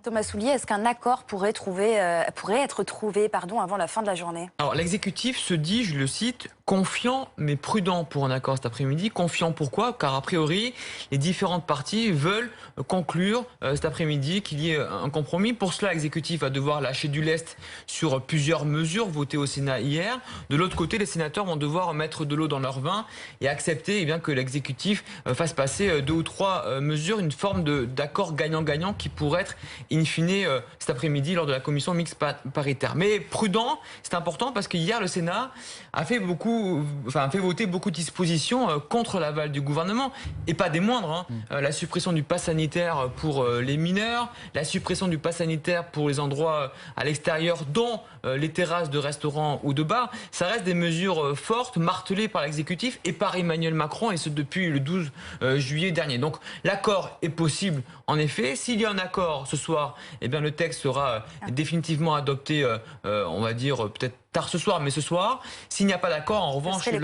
Thomas Soulier, est-ce qu'un accord pourrait être trouvé avant la fin de la journée? Alors l'exécutif se dit, je le cite, confiant mais prudent pour un accord cet après-midi. Confiant pourquoi? Car a priori, les différentes parties veulent conclure cet après-midi qu'il y ait un compromis. Pour cela, l'exécutif va devoir lâcher du lest sur plusieurs mesures votées au Sénat hier. De l'autre côté, les sénateurs vont devoir mettre de l'eau dans leur vin et accepter que l'exécutif fasse passer 2 ou 3 mesures, une forme d'accord gagnant-gagnant qui pourrait être in fine cet après-midi lors de la commission mixte paritaire. Mais prudent, c'est important parce qu'hier le Sénat a fait voter beaucoup de dispositions contre l'aval du gouvernement et pas des moindres. La suppression du pass sanitaire pour les mineurs, la suppression du pass sanitaire pour les endroits à l'extérieur, dont les terrasses de restaurants ou de bars. Ça reste des mesures fortes, martelées par l'exécutif et par Emmanuel Macron, et ce depuis le 12 juillet dernier. Donc l'accord est possible en effet. S'il y a un accord ce soir, le texte sera définitivement adopté, on va dire peut-être tard ce soir, mais ce soir. S'il n'y a pas d'accord, en revanche, il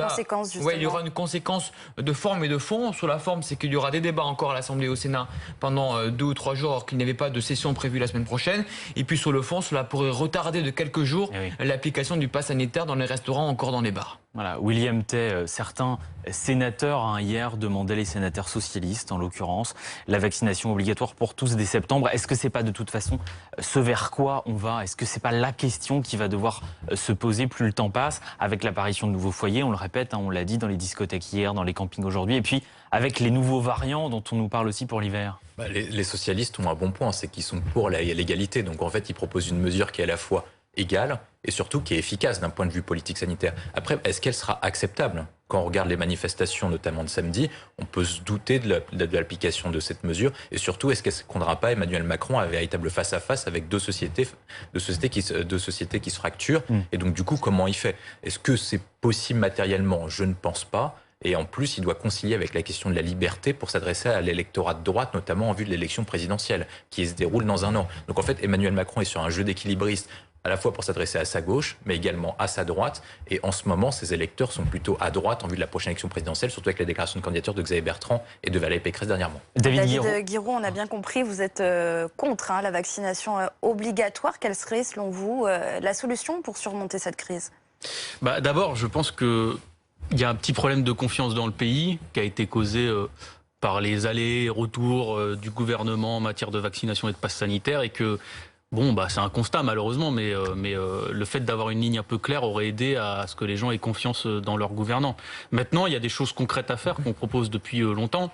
y aura une conséquence de forme et de fond. Sur la forme, c'est qu'il y aura des débats encore à l'Assemblée et au Sénat pendant 2 ou 3 jours, alors qu'il n'y avait pas de session prévue la semaine prochaine. Et puis sur le fond, cela pourrait retarder de quelques jours l'application du pass sanitaire dans les restaurants, encore dans les bars. Voilà, William Tay, certains sénateurs hier demandaient, les sénateurs socialistes en l'occurrence, la vaccination obligatoire pour tous dès septembre. Est-ce que c'est pas de toute façon ce vers quoi on va? Est-ce que c'est pas la question qui va devoir se poser plus le temps passe, avec l'apparition de nouveaux foyers, on le répète, on l'a dit, dans les discothèques hier, dans les campings aujourd'hui, et puis avec les nouveaux variants dont on nous parle aussi pour l'hiver? Les socialistes ont un bon point, c'est qu'ils sont pour l'égalité. Donc en fait, ils proposent une mesure qui est à la fois égale et surtout qui est efficace d'un point de vue politique sanitaire. Après, est-ce qu'elle sera acceptable ? Quand on regarde les manifestations, notamment de samedi, on peut se douter de l'application de cette mesure. Et surtout, est-ce qu'elle ne condamnera pas Emmanuel Macron à un véritable face-à-face avec deux sociétés qui se fracturent? Et donc, du coup, comment il fait? Est-ce que c'est possible matériellement? Je ne pense pas. Et en plus, il doit concilier avec la question de la liberté pour s'adresser à l'électorat de droite, notamment en vue de l'élection présidentielle, qui se déroule dans un an. Donc en fait, Emmanuel Macron est sur un jeu d'équilibriste, à la fois pour s'adresser à sa gauche, mais également à sa droite. Et en ce moment, ses électeurs sont plutôt à droite en vue de la prochaine élection présidentielle, surtout avec la déclaration de candidature de Xavier Bertrand et de Valérie Pécresse dernièrement. David Guiraud, on a bien compris, vous êtes contre la vaccination obligatoire. Quelle serait, selon vous, la solution pour surmonter cette crise? D'abord, je pense qu'il y a un petit problème de confiance dans le pays qui a été causé par les allers-retours du gouvernement en matière de vaccination et de passe sanitaire, et que c'est un constat malheureusement, mais le fait d'avoir une ligne un peu claire aurait aidé à ce que les gens aient confiance dans leurs gouvernants. Maintenant, il y a des choses concrètes à faire qu'on propose depuis longtemps.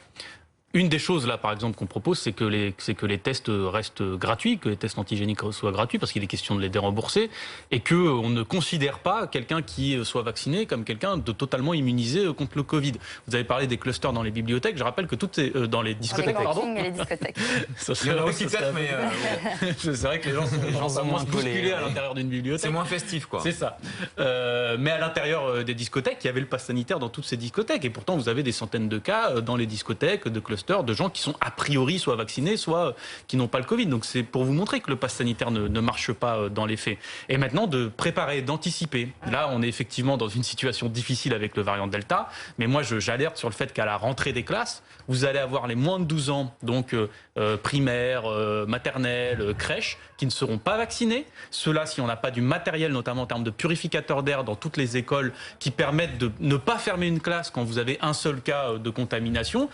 Une des choses là, par exemple, qu'on propose, c'est que les tests restent gratuits, que les tests antigéniques soient gratuits, parce qu'il est question de les dérembourser, et qu'on ne considère pas quelqu'un qui soit vacciné comme quelqu'un de totalement immunisé contre le Covid. Vous avez parlé des clusters dans les bibliothèques. Je rappelle que dans les discothèques, pardon. Les discothèques. Il y en a aussi peut-être, mais c'est vrai que les gens sont moins bousculés à l'intérieur d'une bibliothèque. C'est moins festif, quoi. C'est ça. Mais à l'intérieur des discothèques, il y avait le pass sanitaire dans toutes ces discothèques, et pourtant vous avez des centaines de cas dans les discothèques, de clusters, de gens qui sont a priori soit vaccinés, soit qui n'ont pas le Covid. Donc c'est pour vous montrer que le pass sanitaire ne marche pas dans les faits. Et maintenant de préparer, d'anticiper. Là, on est effectivement dans une situation difficile avec le variant Delta, mais moi j'alerte sur le fait qu'à la rentrée des classes, vous allez avoir les moins de 12 ans, donc primaire, maternelle, crèche, qui ne seront pas vaccinés. Ceux-là, si on n'a pas du matériel, notamment en termes de purificateurs d'air dans toutes les écoles, qui permettent de ne pas fermer une classe quand vous avez un seul cas de contamination,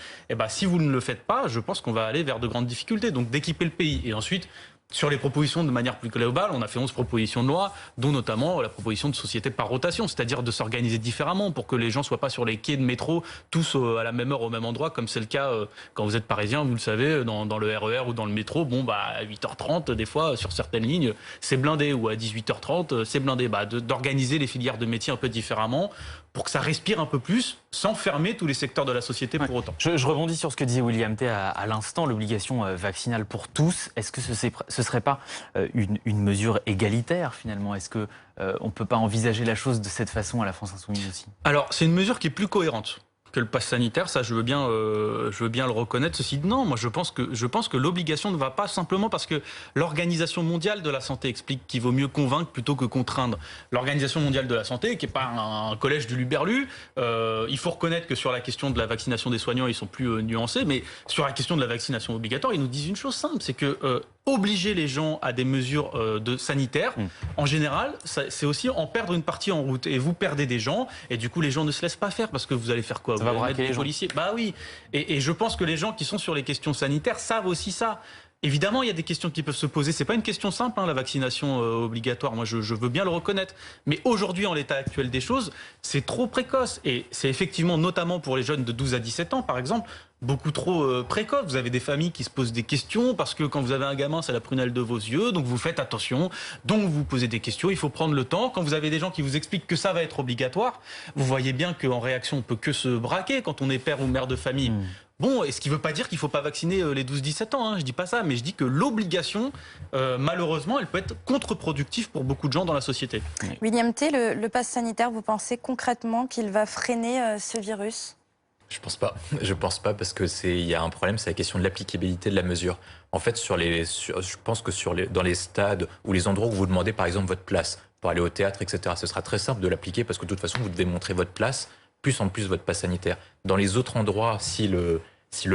si vous ne le faites pas, je pense qu'on va aller vers de grandes difficultés. Donc d'équiper le pays. Et ensuite, sur les propositions de manière plus globale, on a fait 11 propositions de loi, dont notamment la proposition de société par rotation, c'est-à-dire de s'organiser différemment pour que les gens ne soient pas sur les quais de métro, tous à la même heure au même endroit, comme c'est le cas quand vous êtes parisien, vous le savez, dans le RER ou dans le métro. À 8h30, des fois, sur certaines lignes, c'est blindé, ou à 18h30, c'est blindé. D'organiser les filières de métiers un peu différemment, pour que ça respire un peu plus, sans fermer tous les secteurs de la société pour autant. Je rebondis sur ce que disait William T à l'instant, l'obligation vaccinale pour tous. Est-ce que ce serait pas une mesure égalitaire finalement? Est-ce que on peut pas envisager la chose de cette façon à la France Insoumise aussi? Alors, c'est une mesure qui est plus cohérente que le pass sanitaire, ça je veux bien le reconnaître. Ceci dit, non, moi je pense que l'obligation ne va pas, simplement parce que l'Organisation mondiale de la santé explique qu'il vaut mieux convaincre plutôt que contraindre. L'Organisation mondiale de la santé, qui n'est pas un collège du Luberlu, il faut reconnaître que sur la question de la vaccination des soignants, ils sont plus nuancés, mais sur la question de la vaccination obligatoire, ils nous disent une chose simple, c'est que obliger les gens à des mesures sanitaires, en général, c'est aussi en perdre une partie en route. Et vous perdez des gens, et du coup, les gens ne se laissent pas faire, parce que vous allez faire quoi? Ça va braquer les policiers. Oui. Et je pense que les gens qui sont sur les questions sanitaires savent aussi ça. Évidemment, il y a des questions qui peuvent se poser. C'est pas une question simple, la vaccination obligatoire. Moi, je veux bien le reconnaître. Mais aujourd'hui, en l'état actuel des choses, c'est trop précoce. Et c'est effectivement, notamment pour les jeunes de 12 à 17 ans, par exemple, beaucoup trop précoce. Vous avez des familles qui se posent des questions parce que quand vous avez un gamin, c'est la prunelle de vos yeux. Donc vous faites attention. Donc vous vous posez des questions. Il faut prendre le temps. Quand vous avez des gens qui vous expliquent que ça va être obligatoire, vous voyez bien qu'en réaction, on peut que se braquer quand on est père ou mère de famille. Et ce qui ne veut pas dire qu'il ne faut pas vacciner les 12-17 ans, je ne dis pas ça, mais je dis que l'obligation, malheureusement, elle peut être contre-productive pour beaucoup de gens dans la société. William T, le pass sanitaire, vous pensez concrètement qu'il va freiner ce virus ? Je pense pas. Je pense pas, parce que il y a un problème, c'est la question de l'applicabilité de la mesure. En fait, je pense que dans les stades ou les endroits où vous demandez par exemple votre place pour aller au théâtre, etc., ce sera très simple de l'appliquer, parce que de toute façon, vous devez montrer votre place, plus en plus votre pass sanitaire. Dans les autres endroits, si le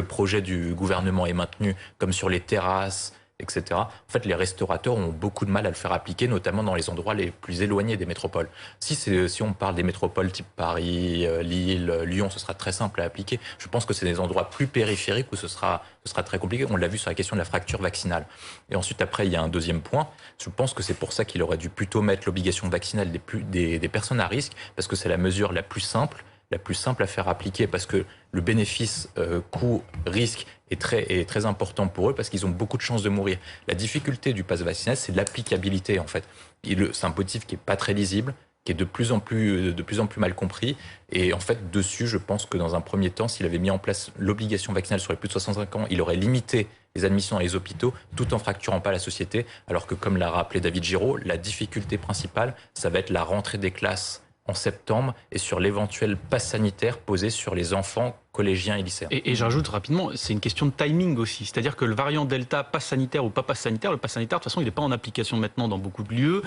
projet du gouvernement est maintenu, comme sur les terrasses, etc., en fait, les restaurateurs ont beaucoup de mal à le faire appliquer, notamment dans les endroits les plus éloignés des métropoles. Si on parle des métropoles type Paris, Lille, Lyon, ce sera très simple à appliquer. Je pense que c'est des endroits plus périphériques où ce sera très compliqué. On l'a vu sur la question de la fracture vaccinale. Et ensuite, après, il y a un deuxième point. Je pense que c'est pour ça qu'il aurait dû plutôt mettre l'obligation vaccinale des personnes à risque, parce que c'est la mesure la plus simple, la plus simple à faire appliquer parce que le bénéfice coût-risque est très important pour eux parce qu'ils ont beaucoup de chances de mourir. La difficulté du pass vaccinal, c'est l'applicabilité en fait. C'est un motif qui n'est pas très lisible, qui est de plus en plus mal compris. Et en fait, dessus, je pense que dans un premier temps, s'il avait mis en place l'obligation vaccinale sur les plus de 65 ans, il aurait limité les admissions dans les hôpitaux tout en fracturant pas la société. Alors que, comme l'a rappelé David Giraud, la difficulté principale, ça va être la rentrée des classes en septembre et sur l'éventuel pass sanitaire posé sur les enfants collégiens et lycéens. Et je rajoute rapidement, c'est une question de timing aussi. C'est-à-dire que le variant Delta, pass sanitaire ou pas pass sanitaire, le pass sanitaire, de toute façon, il n'est pas en application maintenant dans beaucoup de lieux.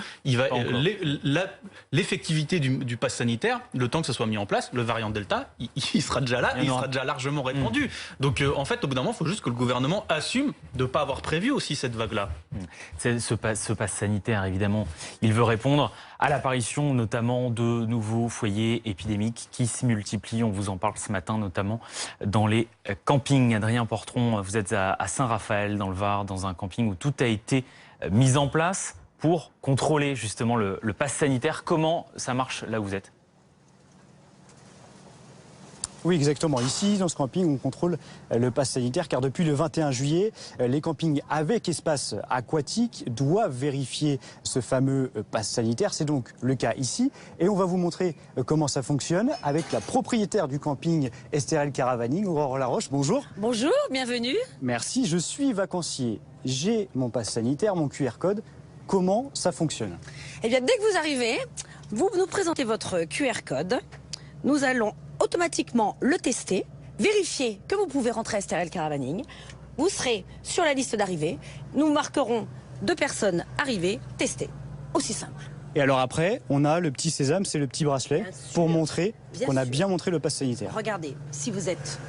L'effectivité du pass sanitaire, le temps que ce soit mis en place, le variant Delta, il sera déjà là et il sera déjà largement répandu. Donc en fait, au bout d'un moment, il faut juste que le gouvernement assume de ne pas avoir prévu aussi cette vague-là. Ce pass sanitaire, évidemment, il veut répondre à l'apparition notamment de nouveaux foyers épidémiques qui se multiplient. On vous en parle ce matin, notamment dans les campings. Adrien Portron, vous êtes à Saint-Raphaël, dans le Var, dans un camping où tout a été mis en place pour contrôler justement le pass sanitaire. Comment ça marche là où vous êtes ? Oui, exactement. Ici, dans ce camping, on contrôle le pass sanitaire car depuis le 21 juillet, les campings avec espace aquatique doivent vérifier ce fameux pass sanitaire. C'est donc le cas ici et on va vous montrer comment ça fonctionne avec la propriétaire du camping Estérel Caravaning, Aurore Laroche. Bonjour. Bonjour, bienvenue. Merci, je suis vacancier. J'ai mon pass sanitaire, mon QR code. Comment ça fonctionne ? Eh bien, dès que vous arrivez, vous nous présentez votre QR code. Nous allons automatiquement le tester, vérifier que vous pouvez rentrer à Estérel Caravaning. Vous serez sur la liste d'arrivée. Nous marquerons 2 personnes arrivées, testées. Aussi simple. Et alors après, on a le petit sésame, c'est le petit bracelet pour montrer qu'on a bien montré le pass sanitaire. Regardez, si vous êtes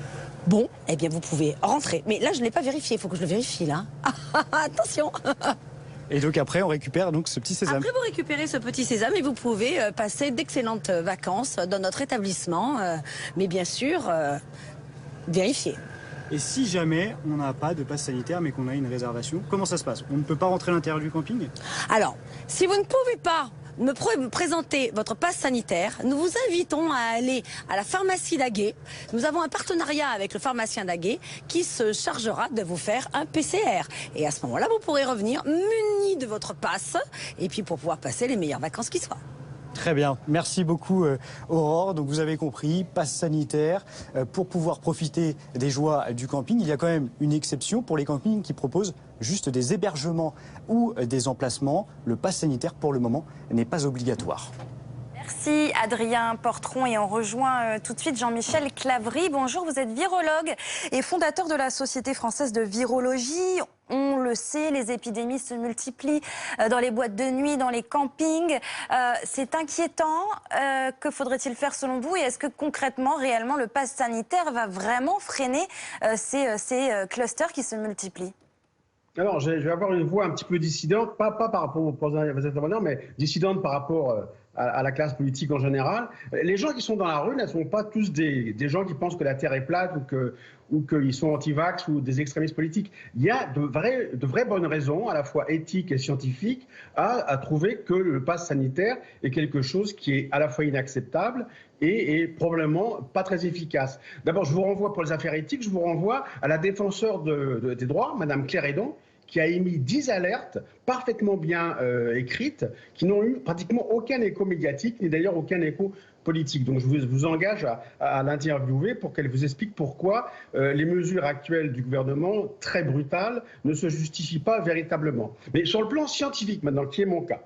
bon, eh bien vous pouvez rentrer. Mais là, je ne l'ai pas vérifié, il faut que je le vérifie là. Attention. Et donc après, on récupère donc ce petit sésame. Après, vous récupérez ce petit sésame et vous pouvez passer d'excellentes vacances dans notre établissement. Mais bien sûr, vérifier. Et si jamais on n'a pas de passe sanitaire mais qu'on a une réservation, comment ça se passe? On ne peut pas rentrer à l'intérieur du camping? Alors, si vous ne pouvez pas me présenter votre passe sanitaire, nous vous invitons à aller à la pharmacie d'Aguet. Nous avons un partenariat avec le pharmacien d'Aguet qui se chargera de vous faire un PCR. Et à ce moment-là, vous pourrez revenir muni de votre passe et puis pour pouvoir passer les meilleures vacances qui soient. Très bien, merci beaucoup Aurore. Donc vous avez compris, passe sanitaire pour pouvoir profiter des joies du camping. Il y a quand même une exception pour les campings qui proposent juste des hébergements ou des emplacements. Le passe sanitaire pour le moment n'est pas obligatoire. Merci Adrien Portron et on rejoint tout de suite Jean-Michel Clavry. Bonjour, vous êtes virologue et fondateur de la Société française de virologie. On le sait, les épidémies se multiplient dans les boîtes de nuit, dans les campings. C'est inquiétant. Que faudrait-il faire selon vous? Et est-ce que concrètement, réellement, le pass sanitaire va vraiment freiner ces clusters qui se multiplient? Alors, je vais avoir une voix un petit peu dissidente, pas par rapport aux intervenants, mais dissidente par rapport à la classe politique en général. Les gens qui sont dans la rue ne sont pas tous des gens qui pensent que la Terre est plate ou qu'ils sont anti-vax ou des extrémistes politiques. Il y a de vraies bonnes raisons, à la fois éthiques et scientifiques, à trouver que le pass sanitaire est quelque chose qui est à la fois inacceptable et probablement pas très efficace. D'abord, je vous renvoie pour les affaires éthiques, je vous renvoie à la défenseur des droits, Madame Claire Hédon, qui a émis 10 alertes parfaitement bien écrites, qui n'ont eu pratiquement aucun écho médiatique, ni d'ailleurs aucun écho politique. Donc je vous engage à l'interviewer pour qu'elle vous explique pourquoi les mesures actuelles du gouvernement, très brutales, ne se justifient pas véritablement. Mais sur le plan scientifique maintenant, qui est mon cas,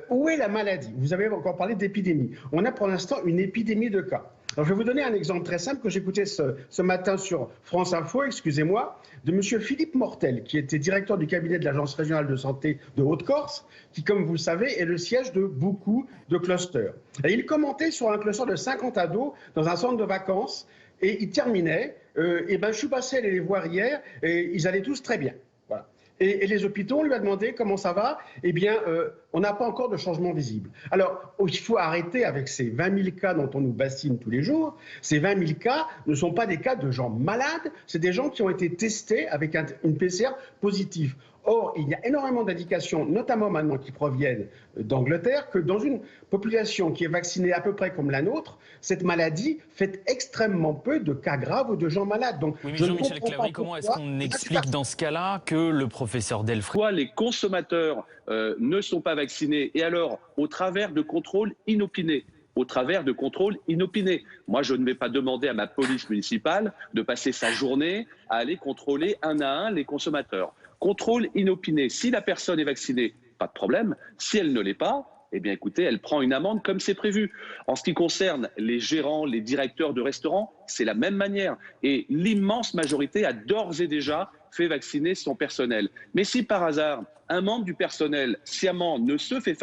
où est la maladie? Vous avez encore parlé d'épidémie. On a pour l'instant une épidémie de cas. Alors, je vais vous donner un exemple très simple que j'écoutais ce matin sur France Info, excusez-moi, de M. Philippe Mortel, qui était directeur du cabinet de l'Agence régionale de santé de Haute-Corse, qui, comme vous le savez, est le siège de beaucoup de clusters. Et il commentait sur un cluster de 50 ados dans un centre de vacances et il terminait je suis passé à aller les voir hier et ils allaient tous très bien. Voilà. Et les hôpitaux, on lui a demandé comment ça va. Eh bien, on n'a pas encore de changement visible. Alors, il faut arrêter avec ces 20 000 cas dont on nous bassine tous les jours. Ces 20 000 cas ne sont pas des cas de gens malades, c'est des gens qui ont été testés avec une PCR positive. Or, il y a énormément d'indications, notamment maintenant qui proviennent d'Angleterre, que dans une population qui est vaccinée à peu près comme la nôtre, cette maladie fait extrêmement peu de cas graves ou de gens malades. Donc, oui, mais Jean-Michel Claverie, comment est-ce qu'on explique dans ce cas-là que le professeur Delfray... Pourquoi les consommateurs ne sont pas vaccinés? Et alors, au travers de contrôles inopinés. Moi, je ne vais pas demander à ma police municipale de passer sa journée à aller contrôler un à un les consommateurs. Contrôle inopiné. Si la personne est vaccinée, pas de problème. Si elle ne l'est pas, eh bien écoutez, elle prend une amende comme c'est prévu. En ce qui concerne les gérants, les directeurs de restaurants, c'est la même manière. Et l'immense majorité a d'ores et déjà fait vacciner son personnel. Mais si par hasard, un membre du personnel sciemment ne se fait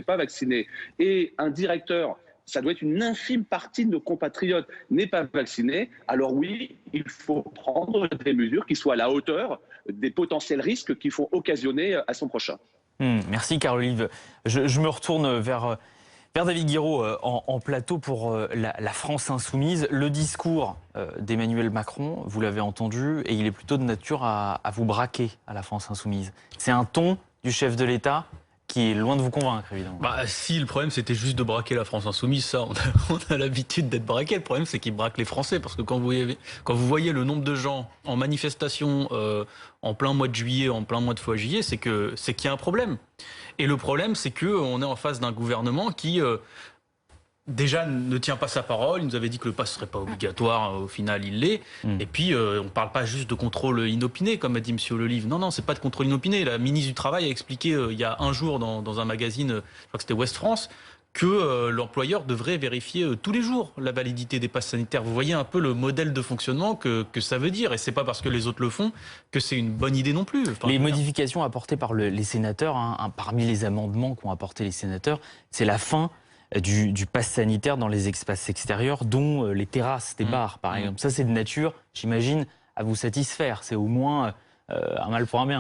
pas vacciner et un directeur, ça doit être une infime partie de nos compatriotes, n'est pas vacciné, alors oui, il faut prendre des mesures qui soient à la hauteur des potentiels risques qu'il faut occasionner à son prochain. Merci Carl-Olive. Je me retourne vers David Guiraud en plateau pour la France insoumise. Le discours d'Emmanuel Macron, vous l'avez entendu, et il est plutôt de nature à vous braquer à la France insoumise. C'est un ton du chef de l'État qui est loin de vous convaincre, évidemment. Bah, si le problème c'était juste de braquer la France insoumise, ça, on a l'habitude d'être braqué. Le problème c'est qu'il braque les Français, parce que quand vous voyez le nombre de gens en manifestation en plein mois de juillet, en plein mois de juillet, c'est qu'il y a un problème. Et le problème c'est qu'on est en face d'un gouvernement qui déjà ne tient pas sa parole. Il nous avait dit que le pass ne serait pas obligatoire, au final il l'est. Et puis on ne parle pas juste de contrôle inopiné, comme a dit M. Lelive. Non, c'est pas de contrôle inopiné. La ministre du Travail a expliqué il y a un jour dans un magazine, je crois que c'était Ouest France, que l'employeur devrait vérifier tous les jours la validité des passes sanitaires. Vous voyez un peu le modèle de fonctionnement que ça veut dire. Et c'est pas parce que les autres le font que c'est une bonne idée non plus. Les modifications apportées par les sénateurs, parmi les amendements qu'ont apporté les sénateurs, c'est la fin du pass sanitaire dans les espaces extérieurs, dont les terrasses des bars, par exemple. Ça, c'est de nature, j'imagine, à vous satisfaire. C'est au moins un mal pour un bien.